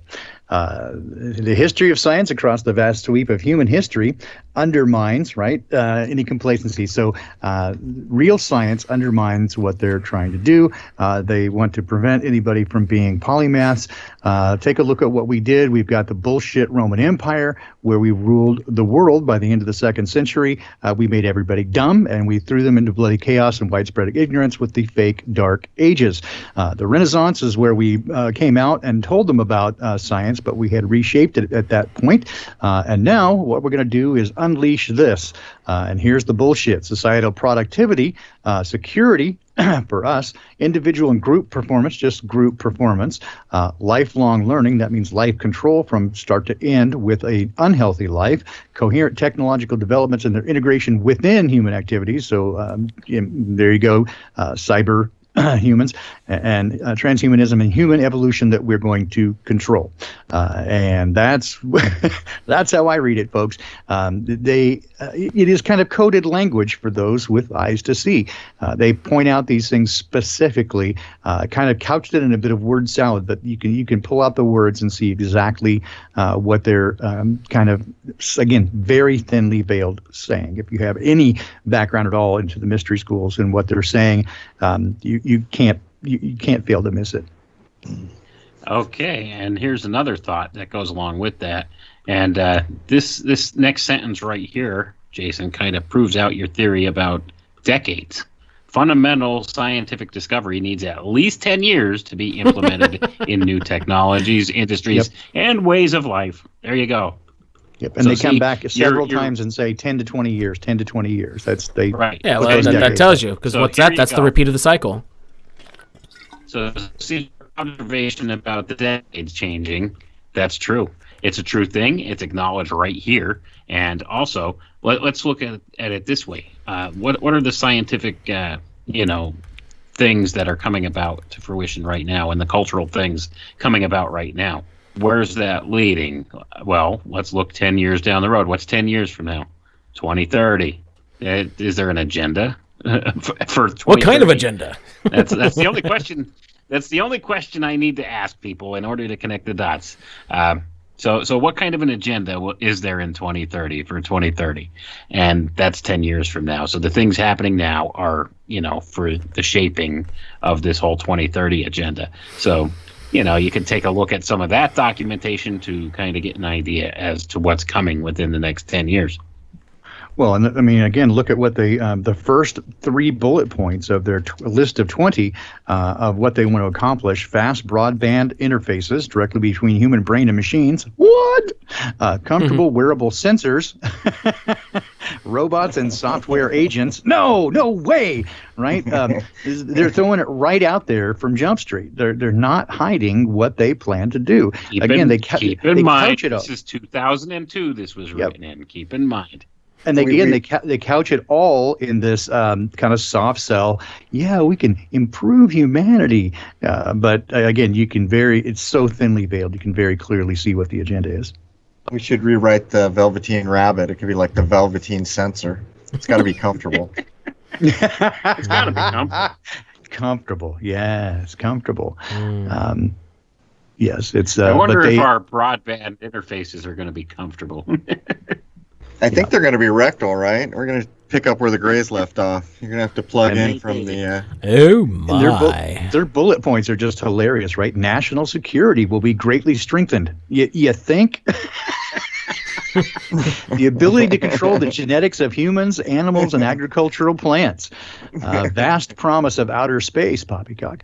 The history of science across the vast sweep of human history undermines, any complacency. So real science undermines what they're trying to do. They want to prevent anybody from being polymaths. Take a look at what we did. We've got the bullshit Roman Empire where we ruled the world by the end of the 2nd century. We made everybody dumb, and we threw them into bloody chaos and widespread ignorance with the fake Dark Ages. The Renaissance is where we came out and told them about science, but we had reshaped it at that point. And now what we're going to do is unleash this. And here's the bullshit. Societal productivity, security for us, individual and group performance, just group performance, lifelong learning, that means life control from start to end with an unhealthy life, coherent technological developments and their integration within human activities. So there you go, cyber humans and transhumanism and human evolution that we're going to control. And that's that's how I read it, folks. It is kind of coded language for those with eyes to see. They point out these things specifically, kind of couched it in a bit of word salad, but you can pull out the words and see exactly what they're kind of, again, very thinly veiled saying. If you have any background at all into the mystery schools and what they're saying, you can't fail to miss it. Okay, and here's another thought that goes along with that. And this next sentence right here, Jason, kind of proves out your theory about decades. Fundamental scientific discovery needs at least 10 years to be implemented in new technologies, industries, and ways of life. There you go. Yep, and so they come back several times and say 10 to 20 years, 10 to 20 years. That's right. Yeah, well, that tells you, because what's that? That's the repeat of the cycle. So, see, observation about the decades changing, that's true. It's a true thing. It's acknowledged right here. And also, let's look at it this way. What are the scientific, things that are coming about to fruition right now, and the cultural things coming about right now? Where's that leading? Well, let's look 10 years down the road. What's 10 years from now? 2030. Is there an agenda for 2030? What kind of agenda? That's the only question. That's the only question I need to ask people in order to connect the dots. So what kind of an agenda is there in 2030 for 2030? And that's 10 years from now. So the things happening now are, for the shaping of this whole 2030 agenda. So, you can take a look at some of that documentation to kind of get an idea as to what's coming within the next 10 years. Well, and I mean, again, look at what the first 3 bullet points of their list of 20 of what they want to accomplish: fast broadband interfaces directly between human brain and machines. What? Comfortable wearable sensors, robots and software agents. No way, right? They're throwing it right out there from Jump Street. They're not hiding what they plan to do. Keep in mind, this is 2002. This was written in. Keep in mind. And they couch it all in this kind of soft sell. Yeah, we can improve humanity, but again, it's so thinly veiled. You can very clearly see what the agenda is. We should rewrite the Velveteen Rabbit. It could be like the Velveteen Sensor. It's got to be comfortable. It's got to be comfortable. Comfortable, yes, comfortable. Yes, it's. I wonder if our broadband interfaces are going to be comfortable. I think they're going to be rectal, right? We're going to pick up where the Grays left off. You're going to have to plug in from the... Oh, my. Their bullet points are just hilarious, right? National security will be greatly strengthened. You think? The ability to control the genetics of humans, animals, and agricultural plants. Vast promise of outer space, poppycock.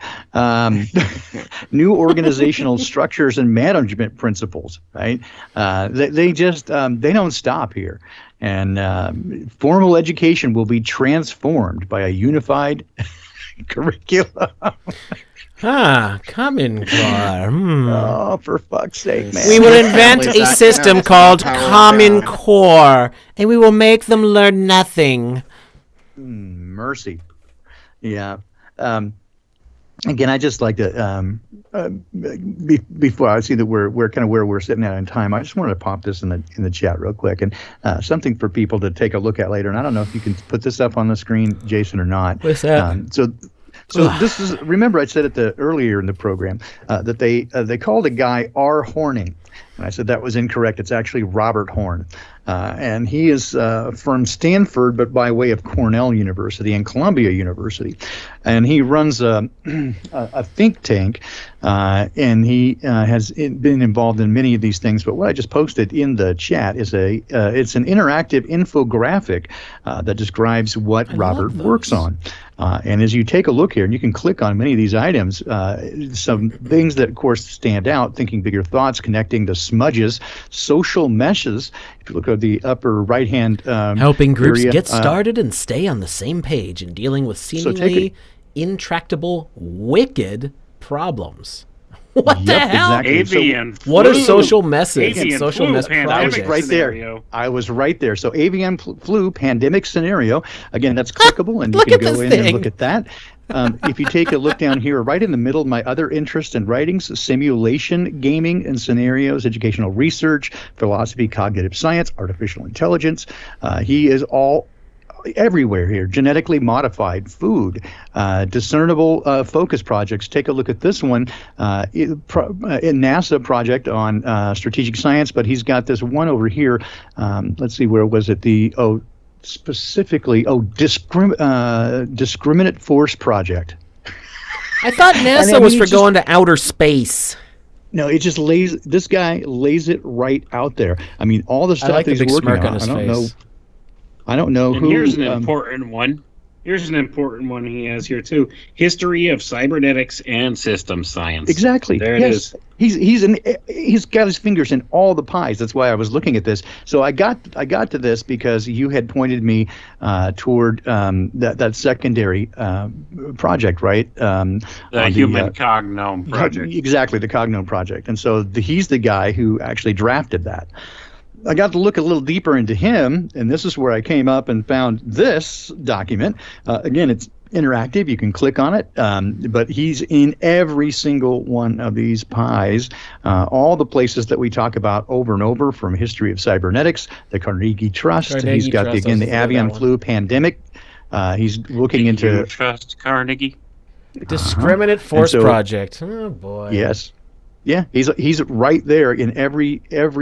New organizational structures and management principles, right? They don't stop here. And formal education will be transformed by a unified curriculum. Common Core. Oh, for fuck's sake, man. We will invent a system called Common Core, and we will make them learn nothing. Mercy. Yeah. Again, I just like to, before I see that we're kind of where we're sitting at in time, I just wanted to pop this in the chat real quick, and something for people to take a look at later. And I don't know if you can put this up on the screen, Jason, or not. What's that? So this is, remember I said earlier in the program that they called a guy R. Horning, and I said that was incorrect. It's actually Robert Horn, and he is from Stanford, but by way of Cornell University and Columbia University, and he runs a think tank, and he has been involved in many of these things. But what I just posted in the chat is it's an interactive infographic that describes what Robert works on. And as you take a look here, and you can click on many of these items, some things that, of course, stand out: thinking bigger thoughts, connecting the smudges, social meshes. If you look at the upper right-hand helping groups area, get started and stay on the same page in dealing with seemingly intractable, wicked problems. What the hell? Exactly. Avian flu. What are social messes? Avian Social flu mess pandemic projects. Right scenario. there. I was right there. So avian flu pandemic scenario. Again, that's clickable, and you Look can at go this in thing. and look at that. If you take a look down here, right in the middle, my other interest in writings, simulation, gaming and scenarios, educational research, philosophy, cognitive science, artificial intelligence. He is all everywhere here. Genetically modified food, discernible focus projects. Take a look at this one, NASA project on strategic science, but he's got this one over here. Let's see, where was it? Discriminate Force Project. I thought NASA was for going to outer space. No, it just lays. This guy lays it right out there. I mean, all the stuff like that the he's big working smirk on. on his face. I don't know And who. here's an important one. Here's an important one he has here too. History of cybernetics and system science. Exactly. There it is. He's got his fingers in all the pies. That's why I was looking at this. So I got to this because you had pointed me toward that secondary project, right? The Human Cognome Project. Exactly, the Cognome Project. And so he's the guy who actually drafted that. I got to look a little deeper into him, and this is where I came up and found this document. Again, it's interactive. You can click on it, but he's in every single one of these pies, all the places that we talk about over and over, from history of cybernetics, the Carnegie Trust. He's got, the avian flu pandemic. He's looking into... Trust Carnegie? Discriminate Force Project. Oh, boy. Yes. Yeah, he's right there in every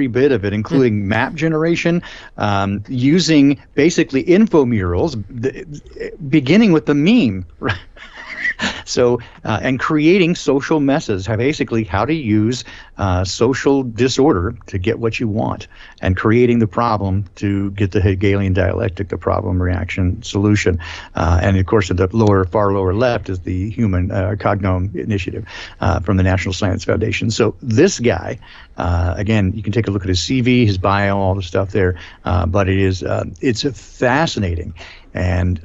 bit of it, including map generation, using basically infomurals, beginning with the meme. Right? So, and creating social messes, basically how to use social disorder to get what you want, and creating the problem to get the Hegelian dialectic, the problem, reaction, solution. And of course, at the far lower left is the Human Cognome Initiative from the National Science Foundation. So this guy, again, you can take a look at his CV, his bio, all the stuff there, but it's fascinating. And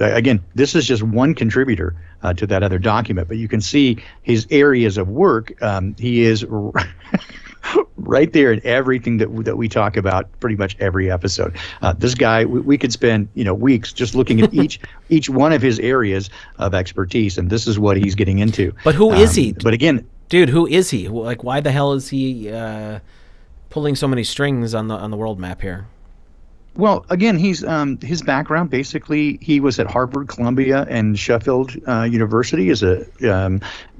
again, this is just one contributor to that other document, but you can see his areas of work. He is right there in everything that we talk about, pretty much every episode. This guy, we could spend weeks just looking at each one of his areas of expertise, and this is what he's getting into. But who is he? But again, dude, who is he? Like, why the hell is he pulling so many strings on the world map here? Well, again, he's his background, basically he was at Harvard, Columbia, and Sheffield University as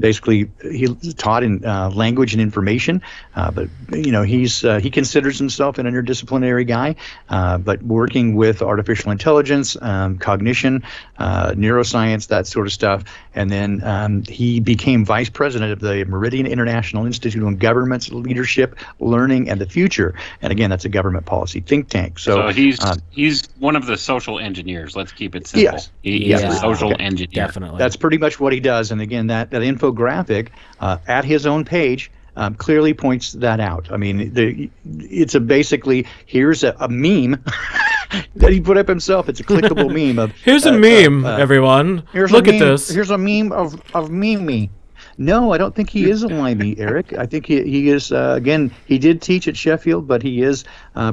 basically he taught in language and information, but he considers himself an interdisciplinary guy, but working with artificial intelligence, cognition, neuroscience, that sort of stuff. And then he became vice president of the Meridian International Institute on Governments, Leadership, Learning, and the Future. And again, that's a government policy think tank. So he's one of the social engineers. Let's keep it simple. Yes. He's a social engineer. Definitely. That's pretty much what he does. And again, that infographic at his own page clearly points that out. I mean, it's basically, here's a meme that he put up himself. It's a clickable meme of... Here's a meme, everyone. Look at this. Here's a meme of Mimi. No, I don't think he is a limey, Eric. I think he is, again, he did teach at Sheffield, but he is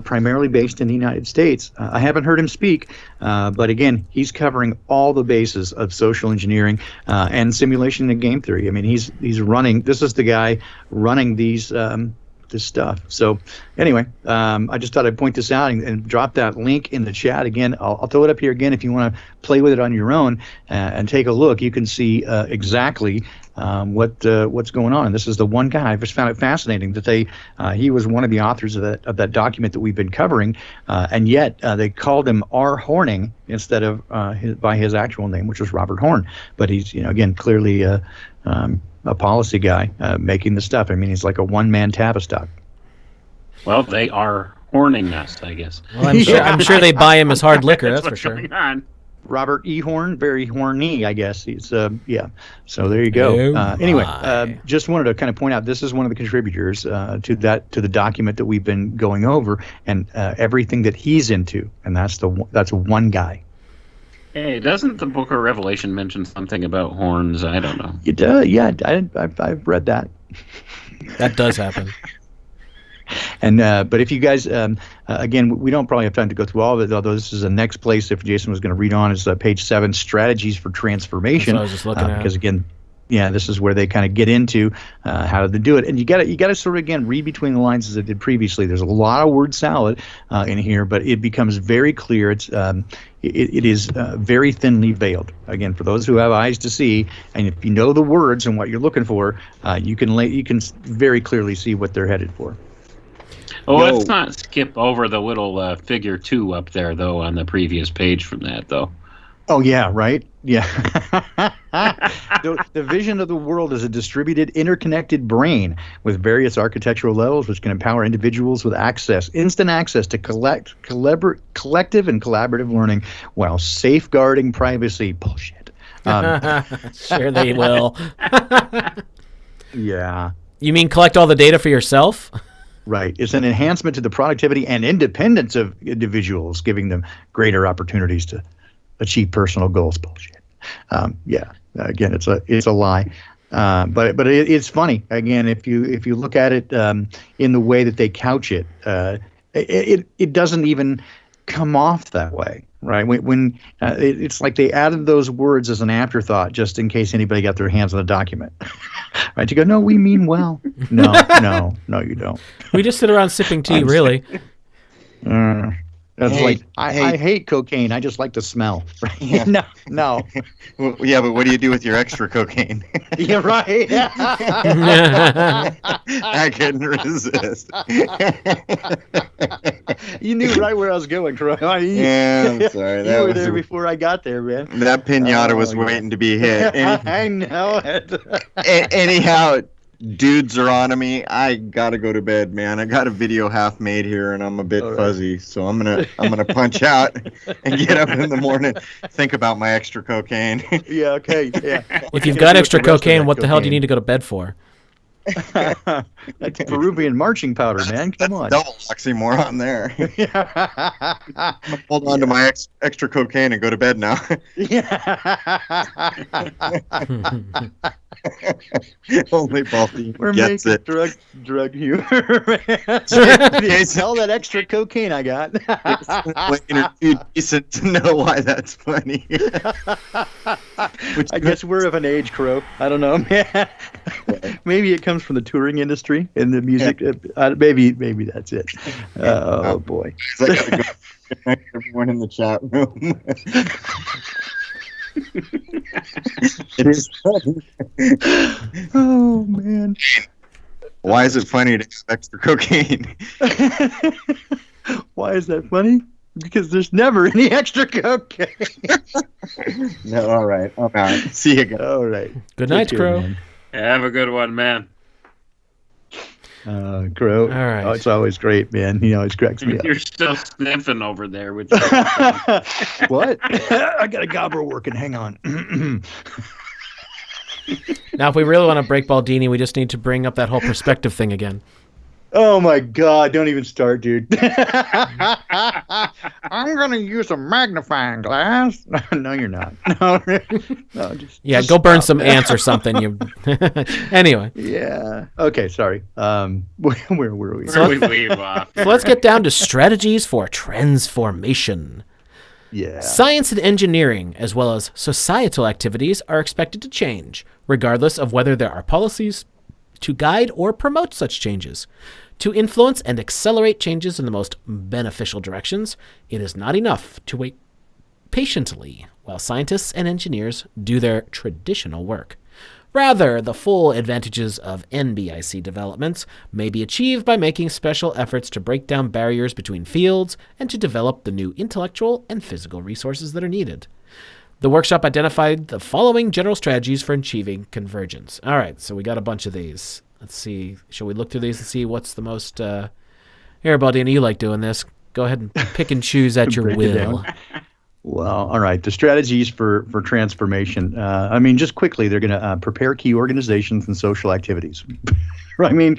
primarily based in the United States. I haven't heard him speak, but again, he's covering all the bases of social engineering and simulation and game theory. I mean, he's running, this is the guy running this stuff. So anyway, I just thought I'd point this out and drop that link in the chat again. I'll throw it up here again if you want to play with it on your own and take a look. You can see exactly what's going on. And this is the one guy. I just found it fascinating that he was one of the authors of that document that we've been covering, and yet they called him R. Horning instead of by his actual name, which was Robert Horn. But he's again clearly a policy guy making the stuff. I mean, he's like a one-man Tavistock. Well, they are horning us, I guess. Well, I'm sure they buy him as hard liquor. that's for sure. Robert E. Horn, very horny, I guess. He's yeah. So there you go. Anyway, just wanted to kind of point out this is one of the contributors to the document that we've been going over, and everything that he's into, and that's one guy. Hey, doesn't the Book of Revelation mention something about horns? I don't know. It does. Yeah, I've read that. That does happen. And but if you guys, again, we don't probably have time to go through all of it, although this is the next place if Jason was going to read on is page 7, Strategies for Transformation. That's what I was just looking at. Because again, yeah, this is where they kind of get into how to do it, and you got to sort of again read between the lines as I did previously. There's a lot of word salad in here, but it becomes very clear. It is very thinly veiled. Again, for those who have eyes to see, and if you know the words and what you're looking for, you can very clearly see what they're headed for. Oh, let's not skip over the little figure 2 up there though on the previous page from that though. Oh, yeah, right? Yeah. The vision of the world is a distributed, interconnected brain with various architectural levels which can empower individuals with instant access to collective and collaborative learning while safeguarding privacy. Bullshit. Sure they will. Yeah. You mean collect all the data for yourself? Right. It's an enhancement to the productivity and independence of individuals, giving them greater opportunities to achieve personal goals. Bullshit. Yeah. Again, it's a lie. But it's funny. Again, if you look at it in the way that they couch it, it doesn't even come off that way, right? When it's like they added those words as an afterthought, just in case anybody got their hands on the document, right? To go, no, we mean well. No, you don't. We just sit around sipping tea, really. That's like I hate cocaine. I just like the smell. Right? Yeah. No. Well, yeah, but what do you do with your extra cocaine? Yeah, right. I couldn't resist. You knew right where I was going, Crow. Yeah, I'm sorry. You were there before I got there, man. That pinata was waiting to be hit. I know it. Anyhow, dudes are on to me. I gotta go to bed, man. I got a video half made here, and I'm a bit fuzzy, so I'm gonna punch out and get up in the morning. Think about my extra cocaine. Yeah. Okay. Yeah. If you've got extra cocaine, what the hell do you need to go to bed for? That's Peruvian marching powder, man. Come on. Double oxymoron there. Hold on to my extra cocaine and go to bed now. Only Balti gets it. Drug humor. Tell that extra cocaine I got. It's too decent to know why that's funny. I guess we're of an age, Crow. I don't know, man. Maybe it comes from the touring industry and the music. Maybe that's it. Oh boy. I gotta go. Good night, everyone in the chat room. It is funny. Oh man. Why is it funny to have extra cocaine? Why is that funny? Because there's never any extra cocaine. No, all right. I'm out. See you guys. All right. Good night, Crow. Man. Have a good one, man. Crow. All right. Oh, it's always great, man. He always cracks me up. You're still sniffing over there with What? I got a gobber working. Hang on. Now, if we really want to break Baldini, we just need to bring up that whole perspective thing again. Oh my God! Don't even start, dude. I'm gonna use a magnifying glass. No, you're not. No, just go burn some ants or something. You. Anyway. Yeah. Okay. Sorry. Where were we? So let's get down to strategies for transformation. Yeah. Science and engineering, as well as societal activities, are expected to change, regardless of whether there are policies to guide or promote such changes. To influence and accelerate changes in the most beneficial directions, it is not enough to wait patiently while scientists and engineers do their traditional work. Rather, the full advantages of NBIC developments may be achieved by making special efforts to break down barriers between fields and to develop the new intellectual and physical resources that are needed. The workshop identified the following general strategies for achieving convergence. All right, so we got a bunch of these. Let's see. Shall we look through these and see what's the most... Here, Baldini, you like doing this. Go ahead and pick and choose at your will. Well, all right. The strategies for transformation. Just quickly, they're going to prepare key organizations and social activities. I mean,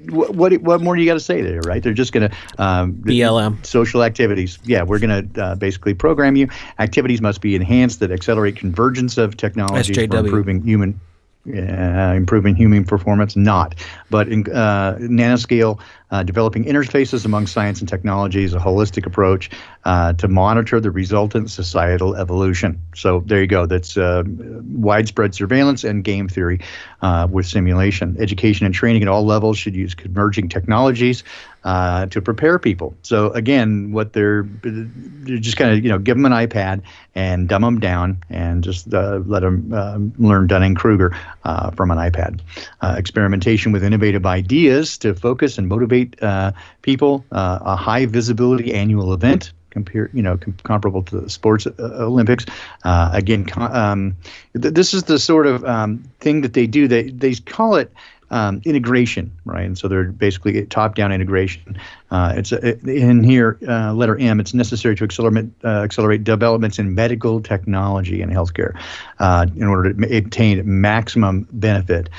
what more do you got to say there, right? They're just going to BLM social activities. Yeah, we're going to basically program you. Activities must be enhanced that accelerate convergence of technologies for improving human. Improving human performance, not. But in nanoscale, developing interfaces among science and technology is a holistic approach to monitor the resultant societal evolution. So there you go. That's widespread surveillance and game theory with simulation. Education and training at all levels should use converging technologies to prepare people. So again, what they're just kind of give them an iPad and dumb them down and just let them learn Dunning-Kruger from an iPad. Experimentation with innovative ideas to focus and motivate people. A high visibility annual event comparable to the sports Olympics. This is the sort of thing that they do. They call it integration, right? And so they're basically top-down integration. It's in here, letter M. It's necessary to accelerate developments in medical technology and healthcare in order to obtain maximum benefit.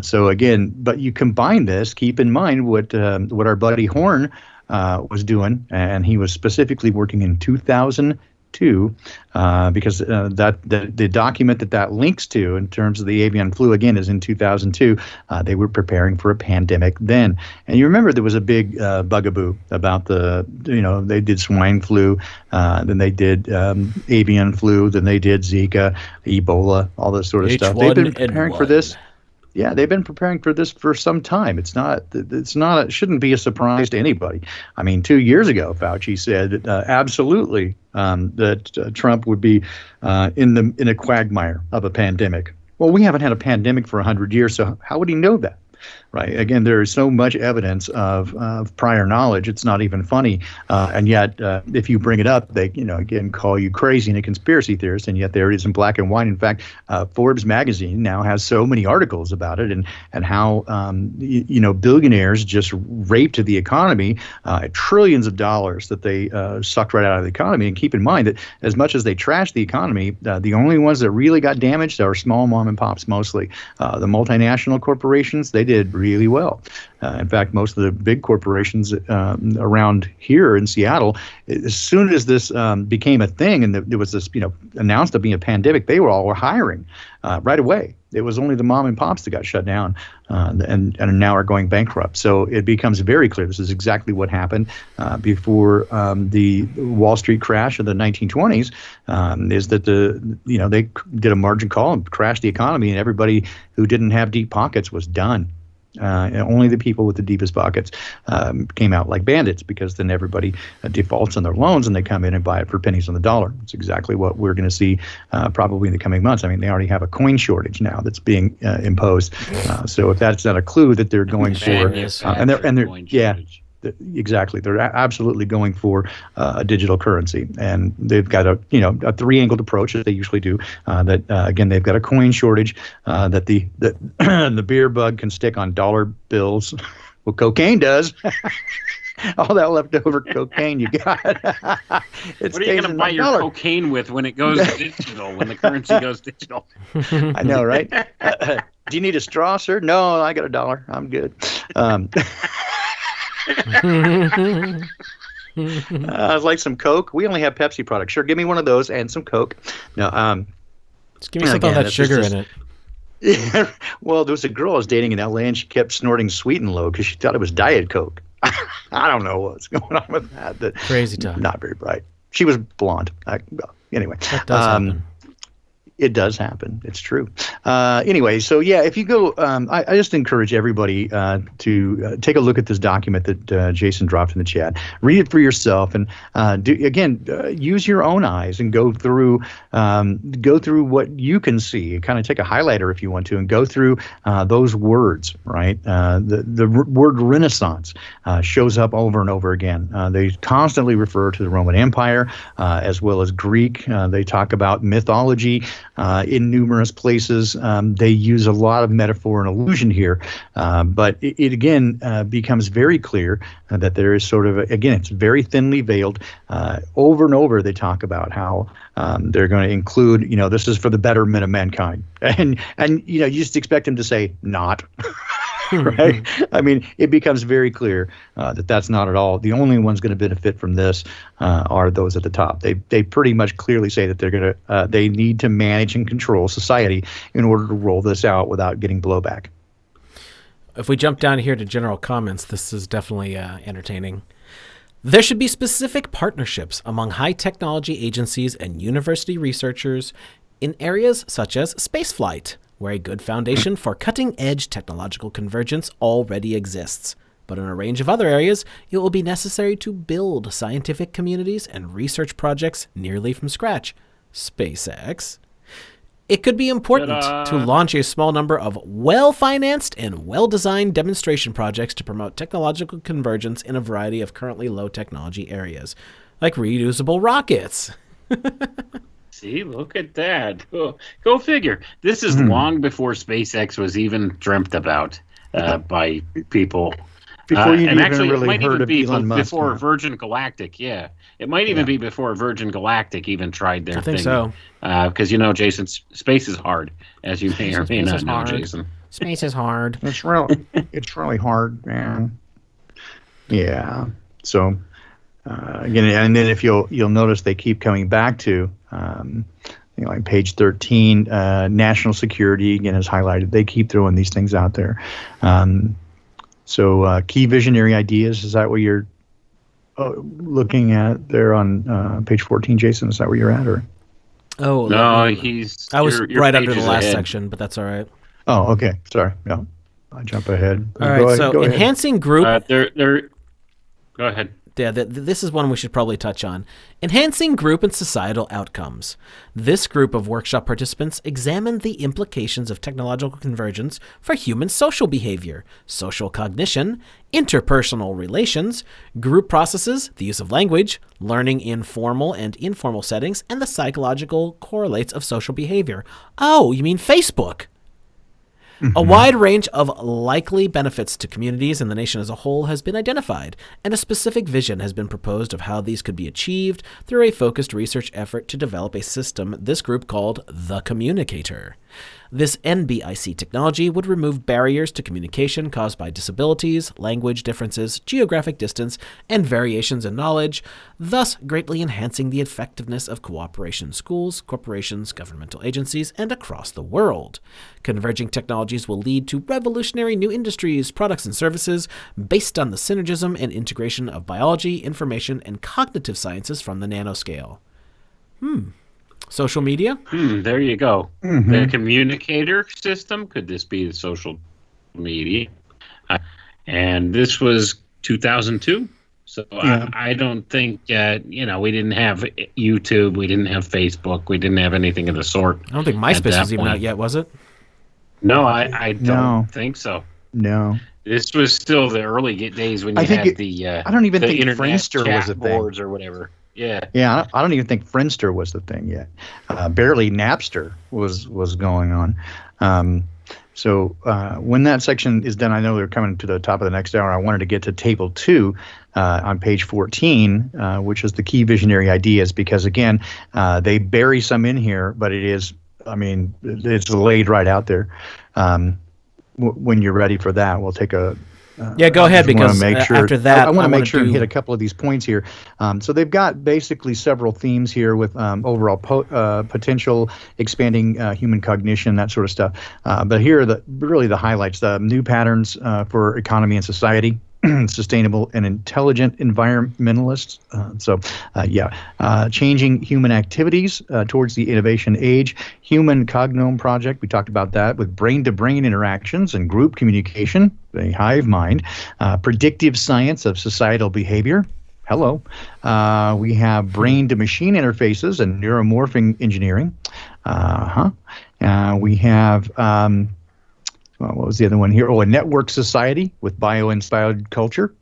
So again, but you combine this. Keep in mind what our buddy Horn was doing, and he was specifically working in 2002 because the document that links to in terms of the avian flu again is in 2002. They were preparing for a pandemic then, and you remember there was a big bugaboo about they did swine flu, then they did avian flu, then they did Zika, Ebola, all this sort of stuff. They've been preparing for this. Yeah, they've been preparing for this for some time. It shouldn't be a surprise to anybody. I mean, 2 years ago, Fauci said absolutely that Trump would be in a quagmire of a pandemic. Well, we haven't had a pandemic for 100 years, so how would he know that? Right. Again, there is so much evidence of prior knowledge. It's not even funny. And yet, if you bring it up, they, again, call you crazy and a conspiracy theorist. And yet there it is in black and white. In fact, Forbes magazine now has so many articles about it and how, billionaires just raped the economy, trillions of dollars that they sucked right out of the economy. And keep in mind that as much as they trashed the economy, the only ones that really got damaged are small mom and pops mostly. The multinational corporations, they did really well. In fact, most of the big corporations around here in Seattle, as soon as this became a thing and there was this, announced to be a pandemic, they were hiring right away. It was only the mom and pops that got shut down and now are going bankrupt. So it becomes very clear this is exactly what happened before the Wall Street crash of the 1920s. Is that they did a margin call and crashed the economy, and everybody who didn't have deep pockets was done. And only the people with the deepest pockets came out like bandits, because then everybody defaults on their loans and they come in and buy it for pennies on the dollar. It's exactly what we're going to see probably in the coming months. I mean, they already have a coin shortage now that's being imposed. So if that's not a clue that they're going for, and they're exactly, they're absolutely going for a digital currency, and they've got a three-angled approach that they usually do. Again, they've got a coin shortage that the beer bug can stick on dollar bills. Well, cocaine does. All that leftover cocaine you got. What are you going to buy your cocaine with when it goes digital, when the currency goes digital? I know, right? Do you need a straw, sir? No, I got $1. I'm good. I'd like some Coke. We only have Pepsi products. Sure, give me one of those and some Coke. No, just give me something that sugar in it. Yeah, well, there was a girl I was dating in LA, and she kept snorting Sweet and Low because she thought it was Diet Coke. I don't know what's going on with that. Crazy talk. Not very bright. She was blonde. Anyway, that does happen. It does happen. It's true. Anyway, so yeah, if you go, I just encourage everybody to take a look at this document that Jason dropped in the chat. Read it for yourself, and use your own eyes and go through what you can see. Kind of take a highlighter if you want to, and go through those words. Right, the word Renaissance shows up over and over again. They constantly refer to the Roman Empire as well as Greek. They talk about mythology. In numerous places, they use a lot of metaphor and allusion here, but it again becomes very clear that there is sort of it's very thinly veiled. Over and over, they talk about how they're going to include, this is for the betterment of mankind, and you just expect them to say not. right? I mean, it becomes very clear that that's not at all. The only ones going to benefit from this are those at the top. They pretty much clearly say that they need to manage and control society in order to roll this out without getting blowback. If we jump down here to general comments, this is definitely entertaining. There should be specific partnerships among high technology agencies and university researchers in areas such as spaceflight, where a good foundation for cutting-edge technological convergence already exists. But in a range of other areas, it will be necessary to build scientific communities and research projects nearly from scratch. SpaceX. It could be important to launch a small number of well-financed and well-designed demonstration projects to promote technological convergence in a variety of currently low-technology areas, like reusable rockets. See, look at that. Go figure. This is long before SpaceX was even dreamt about by people. Before you and even actually, really it might heard even of be Elon Musk. before Virgin Galactic. Yeah, it might even be before Virgin Galactic even tried their thing. I think so. Because Jason, space is hard, as you may or may not know, hard. Jason. Space is hard. It's really hard, man. Yeah. So again, and then if you'll notice, they keep coming back to like page 13, national security again is highlighted. They keep throwing these things out there. So key visionary ideas, is that what you're looking at there on page 14, Jason? Is that where you're at? Or? Oh, no, I was your right under the page is last ahead. section, but that's all right. Oh, okay. Sorry. Yeah. I jump ahead. All right, so ahead. enhancing group... Go ahead. Yeah, this is one we should probably touch on. Enhancing group and societal outcomes. This group of workshop participants examined the implications of technological convergence for human social behavior, social cognition, interpersonal relations, group processes, the use of language, learning in formal and informal settings, and the psychological correlates of social behavior. Oh, you mean Facebook? A wide range of likely benefits to communities and the nation as a whole has been identified, and a specific vision has been proposed of how these could be achieved through a focused research effort to develop a system this group called the Communicator. This NBIC technology would remove barriers to communication caused by disabilities, language differences, geographic distance, and variations in knowledge, thus greatly enhancing the effectiveness of cooperation in schools, corporations, governmental agencies, and across the world. Converging technologies will lead to revolutionary new industries, products, and services based on the synergism and integration of biology, information, and cognitive sciences from the nanoscale. Social media? There you go. The communicator system. Could this be the social media? And this was 2002. So I don't think, we didn't have YouTube. We didn't have Facebook. We didn't have anything of the sort. I don't think MySpace was even out yet, was it? No, I don't think so. No. This was still the early days when you had the I don't even think internet Friendster was chat a thing. boards or whatever. Yeah. Yeah, I don't even think Friendster was the thing yet. Barely Napster was going on. So when that section is done, I know they're coming to the top of the next hour. I wanted to get to table 2 on page 14, which is the key visionary ideas, because, again, they bury some in here, but it's laid right out there. When you're ready for that, we'll take a... go ahead, because after that, I want to make sure and hit a couple of these points here. So they've got basically several themes here with overall potential, expanding human cognition, that sort of stuff. But here are really the highlights: the new patterns for economy and society, sustainable and intelligent environmentalists. Changing human activities towards the innovation age, human cognome project. We talked about that with brain-to-brain interactions and group communication, a hive mind, predictive science of societal behavior. Hello. We have brain-to-machine interfaces and neuromorphing engineering. We have... what was the other one here? A network society with bio-inspired culture.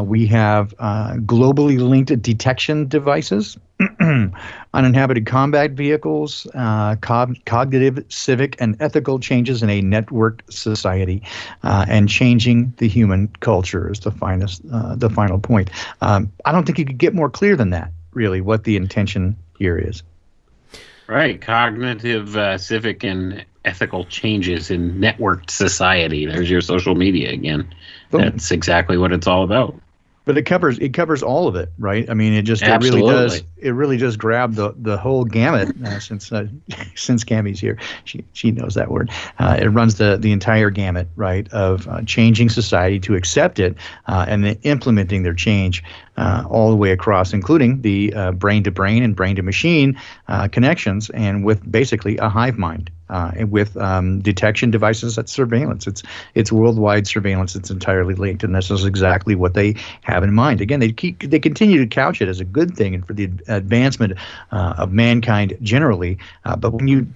We have globally linked detection devices, uninhabited combat vehicles, cognitive, civic, and ethical changes in a networked society, and changing the human culture is the final point. I don't think you could get more clear than that, really, what the intention here is. Right. Cognitive, civic, and ethical changes in networked society. There's your social media again. Boom. That's exactly what it's all about. But it covers all of it, right? I mean, it really does grab the whole gamut. Since Cammie's here, she knows that word. It runs the entire gamut, right, of changing society to accept it, and then implementing their change all the way across, including the brain to brain and brain to machine connections, and with basically a hive mind. And with detection devices, that's surveillance. It's worldwide surveillance. It's entirely linked, and this is exactly what they have in mind. Again, they continue to couch it as a good thing and for the advancement of mankind generally. But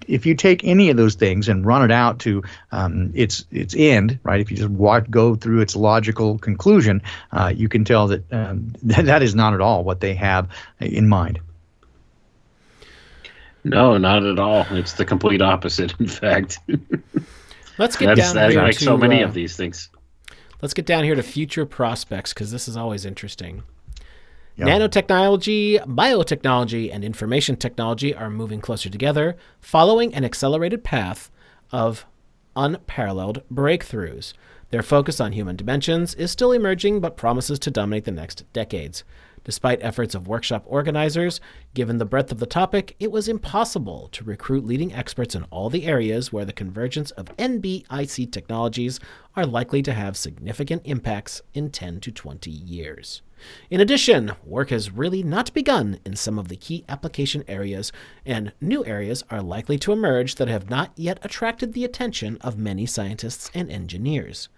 if you take any of those things and run it out to its end, right? If you just go through its logical conclusion, you can tell that that is not at all what they have in mind. No, not at all. It's the complete opposite, in fact. Let's get down here like to so many of these things. Let's get down here to future prospects, because this is always interesting. Yeah. Nanotechnology, biotechnology, and information technology are moving closer together, following an accelerated path of unparalleled breakthroughs. Their focus on human dimensions is still emerging, but promises to dominate the next decades. Despite efforts of workshop organizers, given the breadth of the topic, it was impossible to recruit leading experts in all the areas where the convergence of NBIC technologies are likely to have significant impacts in 10 to 20 years. In addition, work has really not begun in some of the key application areas, and new areas are likely to emerge that have not yet attracted the attention of many scientists and engineers.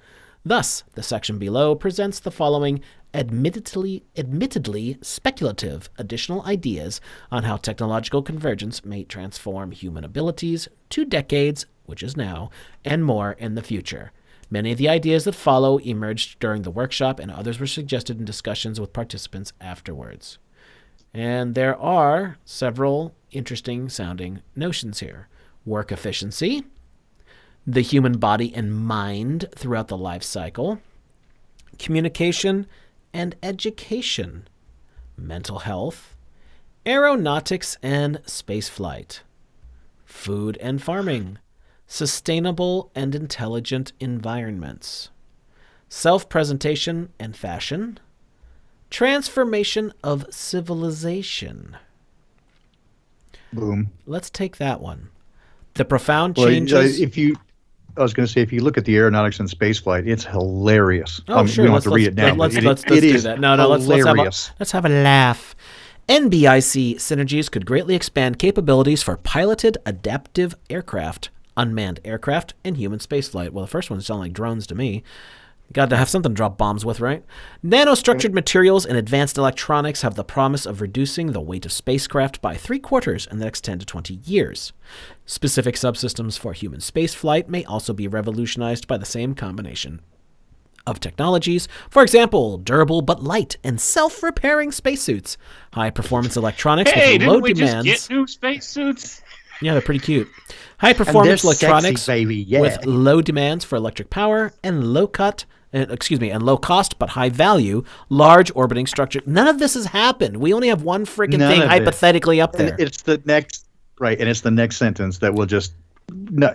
Thus, the section below presents the following admittedly speculative additional ideas on how technological convergence may transform human abilities 2 decades, which is now, and more in the future. Many of the ideas that follow emerged during the workshop, and others were suggested in discussions with participants afterwards. And there are several interesting sounding notions here. Work efficiency, the human body and mind throughout the life cycle, communication and education, mental health, aeronautics and spaceflight, food and farming, sustainable and intelligent environments, self-presentation and fashion, transformation of civilization. Boom. Let's take that one. The profound changes. I was going to say, if you look at the aeronautics and spaceflight, it's hilarious. Oh, sure. We don't have to read it now. Let's do that. No, hilarious. Let's have a laugh. NBIC synergies could greatly expand capabilities for piloted adaptive aircraft, unmanned aircraft, and human spaceflight. Well, the first one sounds like drones to me. Got to have something to drop bombs with, right? Nanostructured materials and advanced electronics have the promise of reducing the weight of spacecraft by 3/4 in the next 10 to 20 years. Specific subsystems for human spaceflight may also be revolutionized by the same combination of technologies. For example, durable but light and self-repairing spacesuits, high-performance electronics with low demands. Just get new spacesuits? Yeah, they're pretty cute. High-performance electronics sexy, baby. Yeah. with low demands for electric power and low cost but high value, large orbiting structure. None of this has happened. We only have one freaking thing hypothetically up there. And it's the next sentence that will just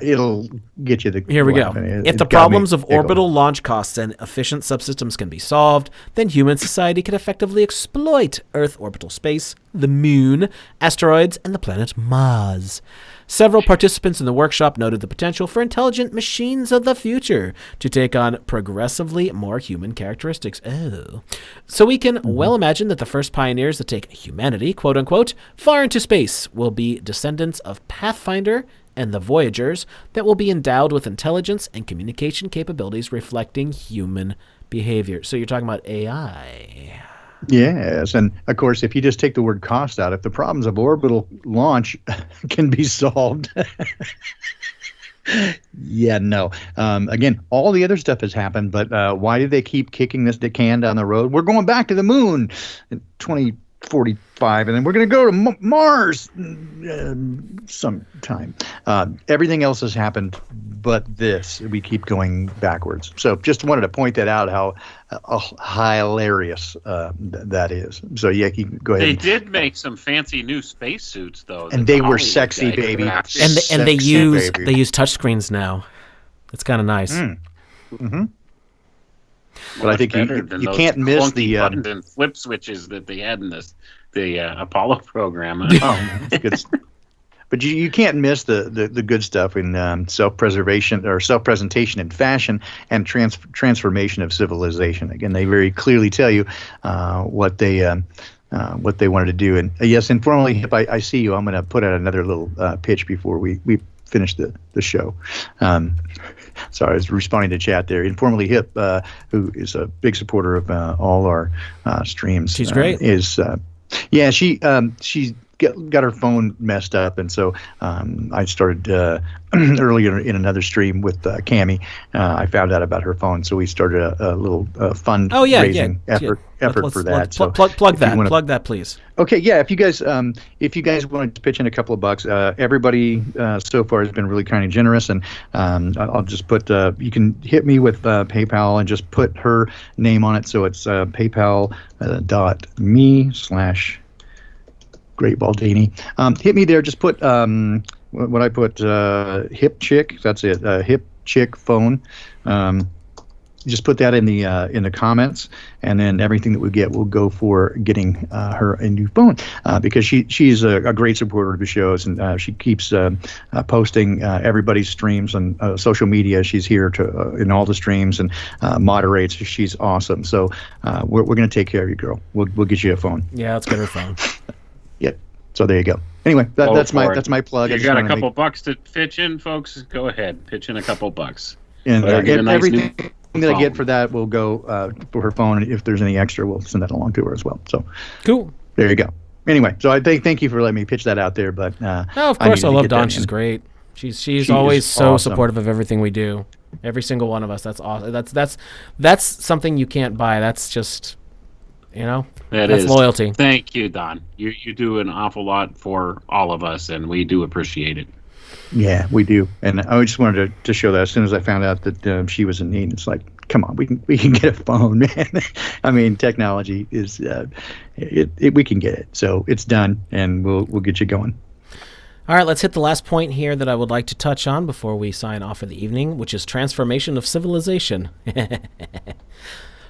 it'll get you the. Here we go. If the problems of orbital launch costs and efficient subsystems can be solved, then human society can effectively exploit Earth orbital space, the moon, asteroids, and the planet Mars. Several participants in the workshop noted the potential for intelligent machines of the future to take on progressively more human characteristics. Oh. So we can well imagine that the first pioneers that take humanity, quote unquote, far into space will be descendants of Pathfinder and the Voyagers that will be endowed with intelligence and communication capabilities reflecting human behavior. So you're talking about AI. Yes, and of course, if you just take the word cost out, if the problems of orbital launch can be solved, again, all the other stuff has happened, but why do they keep kicking the can down the road? We're going back to the moon in 2045, and then we're going to go to Mars sometime. Everything else has happened but this. We keep going backwards. So just wanted to point that out, how hilarious that is. So yeah, you can go ahead. They did make some fancy new spacesuits, though. And they were sexy, baby. And they Sexy, use baby. touchscreens now. It's kind of nice. Mm-hmm. But I think you can't miss the buttons and flip switches that they had in the Apollo program. that's good. But you can't miss the good stuff in self-preservation or self-presentation in fashion and transformation of civilization. Again, they very clearly tell you what they wanted to do. And yes, informally hip, I see you. I'm going to put out another little pitch before we finish the show. Sorry, I was responding to chat there. Informally hip, who is a big supporter of all our streams. She's great. She got her phone messed up, and so I started earlier in another stream with Cammie. I found out about her phone, so we started a little fundraising effort for that. Plug that, please. Okay, yeah. If you guys want to pitch in a couple of bucks, everybody so far has been really kind of generous, and I'll just put. You can hit me with PayPal and just put her name on it. So it's PayPal.me/Great Baldini. Hit me there. Just put what I put. Hip chick. That's it. Hip chick phone. Just put that in the comments, and then everything that we get will go for getting her a new phone, because she's a great supporter of the shows, and she keeps posting everybody's streams on social media. She's here to in all the streams and moderates. She's awesome. So we're going to take care of you, girl. We'll get you a phone. Yeah, let's get her a phone. Yep. So there you go. Anyway, that's my plug. You got a couple bucks to pitch in, folks? Go ahead, pitch in a couple bucks. And everything that I get for that will go for her phone. And if there's any extra, we'll send that along to her as well. So cool. There you go. Anyway, so I thank you for letting me pitch that out there. But of course, I love Dawn. She's great. She's always so awesome. Supportive of everything we do. Every single one of us. That's awesome. That's something you can't buy. That's just, that's loyalty. Thank you, Don. You do an awful lot for all of us, and we do appreciate it. Yeah, we do. And I just wanted to show that as soon as I found out that she was in need. It's like, come on, we can get a phone, man. I mean, technology is we can get it. So it's done, and we'll get you going. All right, let's hit the last point here that I would like to touch on before we sign off for the evening, which is transformation of civilization.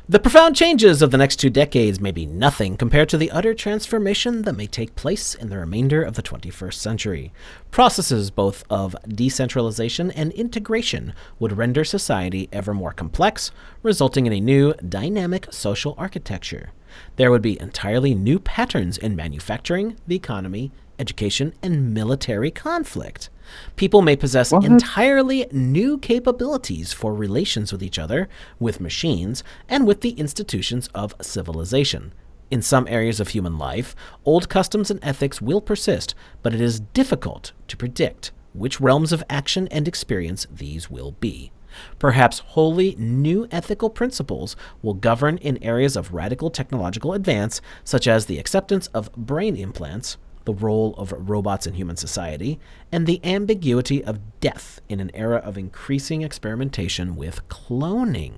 The profound changes of the next 2 decades may be nothing compared to the utter transformation that may take place in the remainder of the 21st century. Processes both of decentralization and integration would render society ever more complex, resulting in a new, dynamic social architecture. There would be entirely new patterns in manufacturing, the economy, education, and military conflict. People may possess entirely new capabilities for relations with each other, with machines, and with the institutions of civilization. In some areas of human life, old customs and ethics will persist, but it is difficult to predict which realms of action and experience these will be. Perhaps wholly new ethical principles will govern in areas of radical technological advance, such as the acceptance of brain implants, the role of robots in human society, and the ambiguity of death in an era of increasing experimentation with cloning.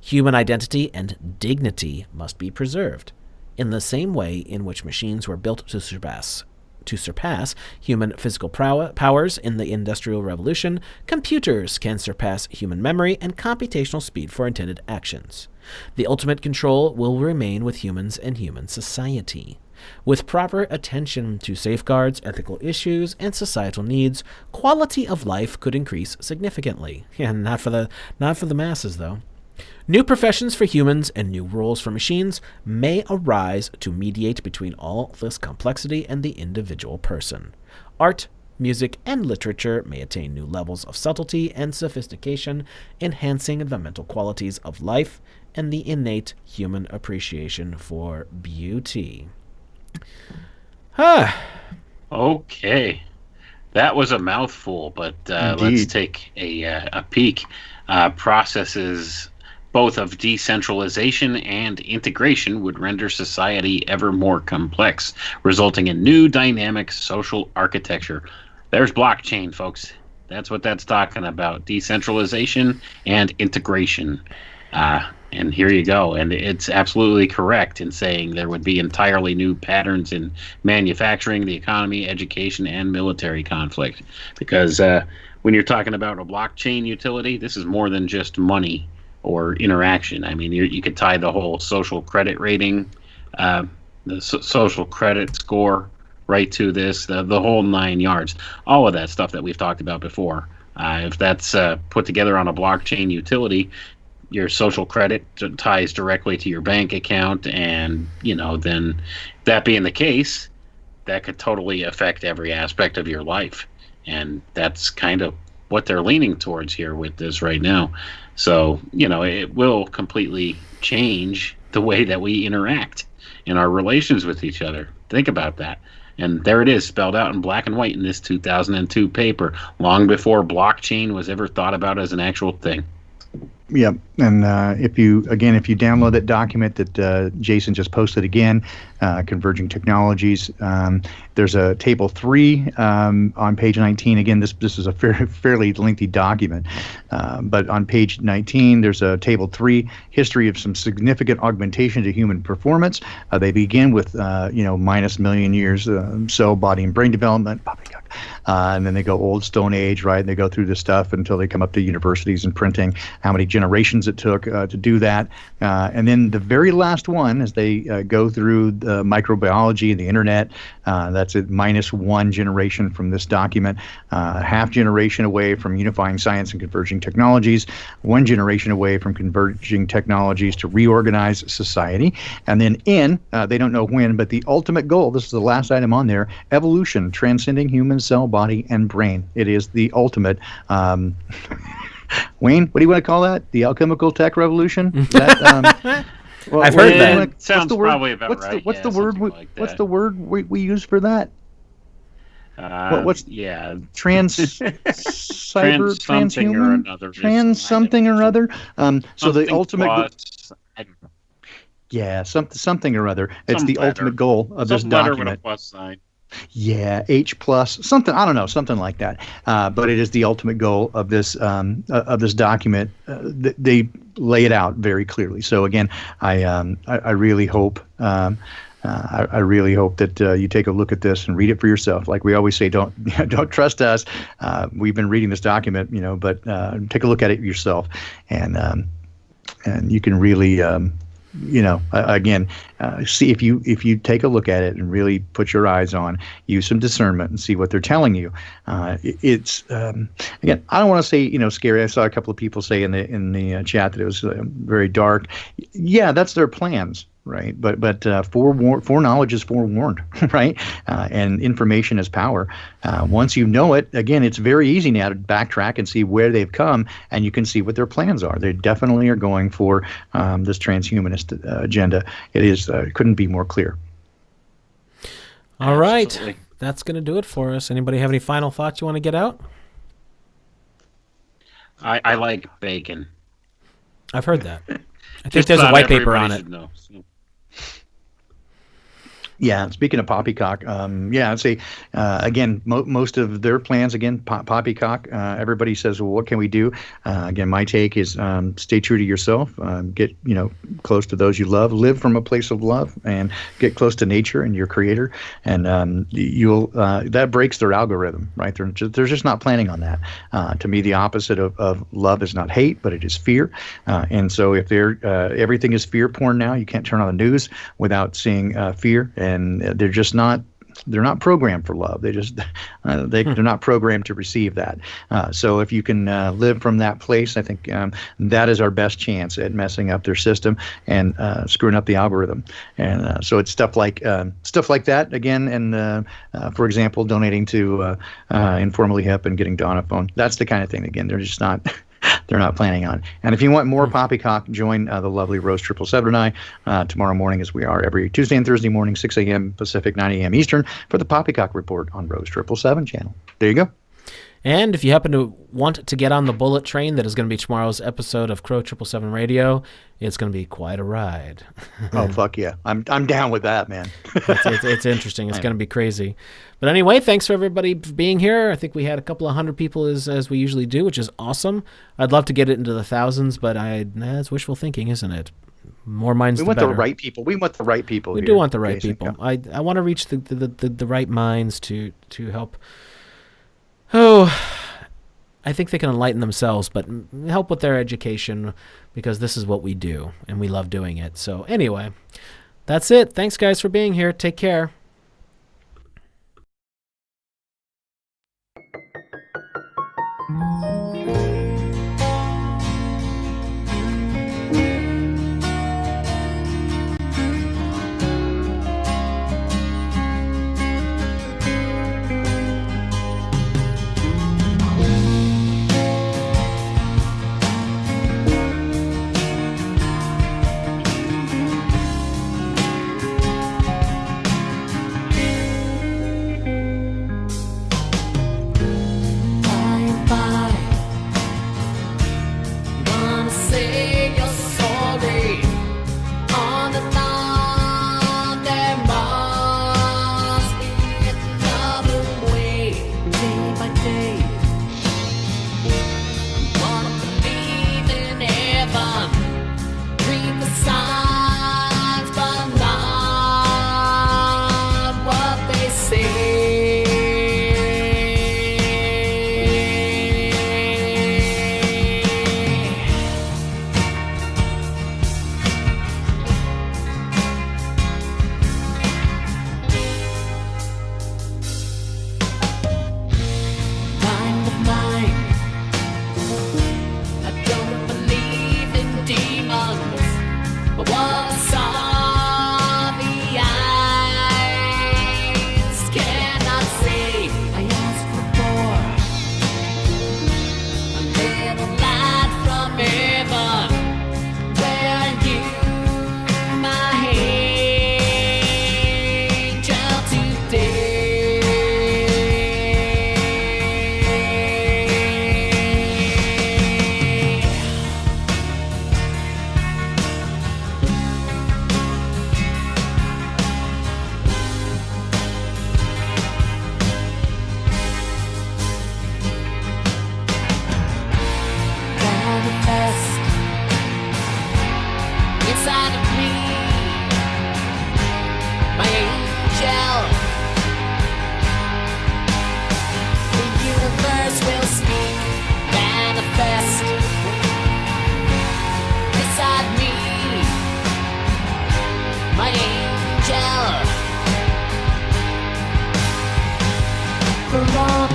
Human identity and dignity must be preserved. In the same way in which machines were built to surpass human physical powers in the Industrial Revolution, computers can surpass human memory and computational speed for intended actions. The ultimate control will remain with humans and human society. With proper attention to safeguards, ethical issues, and societal needs, quality of life could increase significantly. And not for the masses, though. New professions for humans and new roles for machines may arise to mediate between all this complexity and the individual person. Art, music, and literature may attain new levels of subtlety and sophistication, enhancing the mental qualities of life and the innate human appreciation for beauty. Okay. That was a mouthful, but let's take a peek. Processes both of decentralization and integration would render society ever more complex, resulting in new dynamic social architecture. There's blockchain, folks. That's what that's talking about: decentralization and integration. And here you go. And it's absolutely correct in saying there would be entirely new patterns in manufacturing, the economy, education, and military conflict. Because when you're talking about a blockchain utility, this is more than just money or interaction. I mean, you could tie the whole social credit rating, social credit score, right to this, the whole 9 yards. All of that stuff that we've talked about before. If that's put together on a blockchain utility, your social credit ties directly to your bank account, and then that being the case, that could totally affect every aspect of your life. And that's kind of what they're leaning towards here with this right now. So it will completely change the way that we interact in our relations with each other. Think about that. And there it is, spelled out in black and white in this 2002 paper, long before blockchain was ever thought about as an actual thing. Yeah, and if you download that document that Jason just posted again, Converging Technologies, there's a table 3 on page 19. Again, this is a fairly lengthy document, but on page 19 there's a table 3, history of some significant augmentation to human performance. They begin with minus million years cell, body, and brain development, and then they go old Stone Age, right? And they go through this stuff until they come up to universities and printing, how many generations it took to do that. And then the very last one, as they go through the microbiology and the internet, that's at -1 generation from this document, half generation away from unifying science and converging technologies, 1 generation away from converging technologies to reorganize society. And then they don't know when, but the ultimate goal, this is the last item on there, evolution, transcending human cell, body, and brain. It is the ultimate Wayne, what do you want to call that? The alchemical tech revolution? Is that, I've heard that. Sounds probably about right. What's the word? What's the word we use for that? What's transhuman, trans something or other? So the ultimate. Yeah, something or other. It's the ultimate goal of this document. With a plus sign. Yeah, H plus something, I don't know, something like that. But it is the ultimate goal of this document. They lay it out very clearly. So again, I really hope I really hope that you take a look at this and read it for yourself. Like we always say, don't trust us. We've been reading this document, but take a look at it yourself, and you can really. See if you take a look at it and really put your eyes on, use some discernment and see what they're telling you. It's again, I don't want to say scary. I saw a couple of people say in the chat that it was very dark. Yeah, that's their plans. Right, but foreknowledge is forewarned, right? And information is power. Once you know it, again, it's very easy now to backtrack and see where they've come, and you can see what their plans are. They definitely are going for this transhumanist agenda. It is couldn't be more clear. All right, that's going to do it for us. Anybody have any final thoughts you want to get out? I like bacon. I've heard that. I think there's a white paper on it. Yeah, speaking of poppycock, I'd say, again, most of their plans, again, poppycock, everybody says, well, what can we do? Again, my take is stay true to yourself, get, close to those you love, live from a place of love, and get close to nature and your creator. And that breaks their algorithm, right? They're just not planning on that. To me, the opposite of love is not hate, but it is fear. And so if everything is fear porn now, you can't turn on the news without seeing fear. And they're just not programmed for love. They're not programmed to receive that. So if you can live from that place, I think that is our best chance at messing up their system and screwing up the algorithm. And so it's stuff like that again. And for example, donating to Informally Hip and getting Dawn a phone. That's the kind of thing. Again, they're just not. They're not planning on. And if you want more poppycock, join the lovely Rose 777 and I tomorrow morning, as we are every Tuesday and Thursday morning, 6 a.m. Pacific, 9 a.m. Eastern, for the Poppycock Report on Rose 777 channel. There you go. And if you happen to want to get on the bullet train that is going to be tomorrow's episode of Crow 777 Radio, it's going to be quite a ride. Oh, fuck yeah. I'm down with that, man. It's interesting. It's going to be crazy. But anyway, thanks for everybody being here. I think we had a couple of hundred people as we usually do, which is awesome. I'd love to get it into the thousands, but it's wishful thinking, isn't it? More minds the better. We want the right people. We want the right people. We do want the right people. I want to reach the right minds to help. Oh, I think they can enlighten themselves, but help with their education, because this is what we do, and we love doing it. So anyway, that's it. Thanks, guys, for being here. Take care.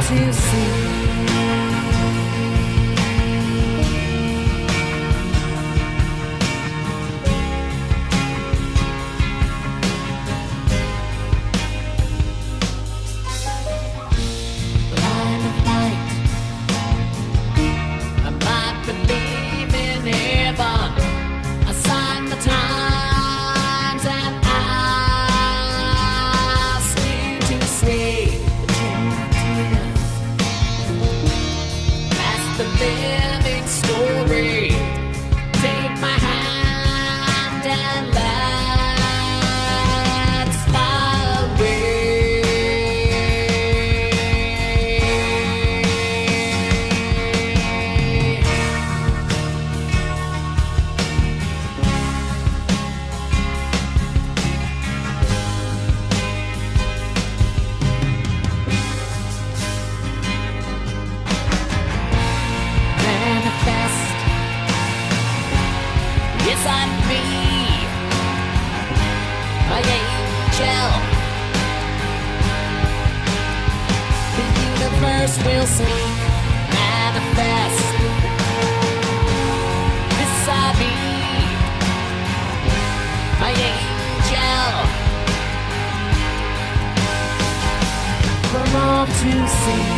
To see. Will speak, manifest beside me, my angel, for all to see.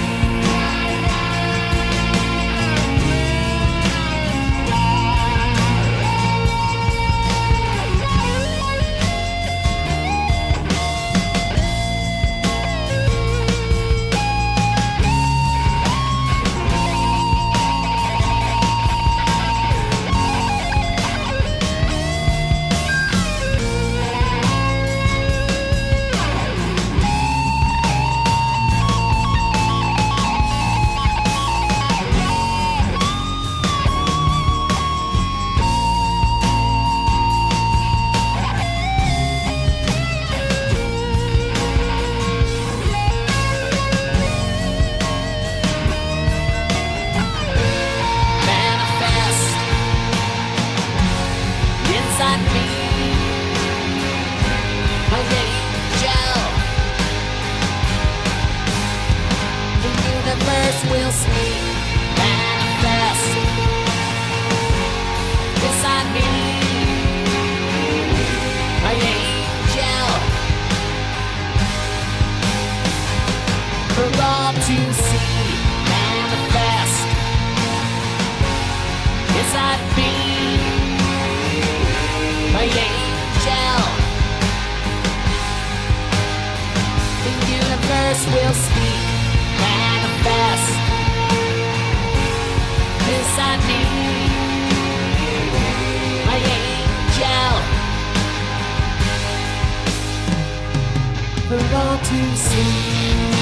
will speak, manifest. Beside me, my angel, for all to see.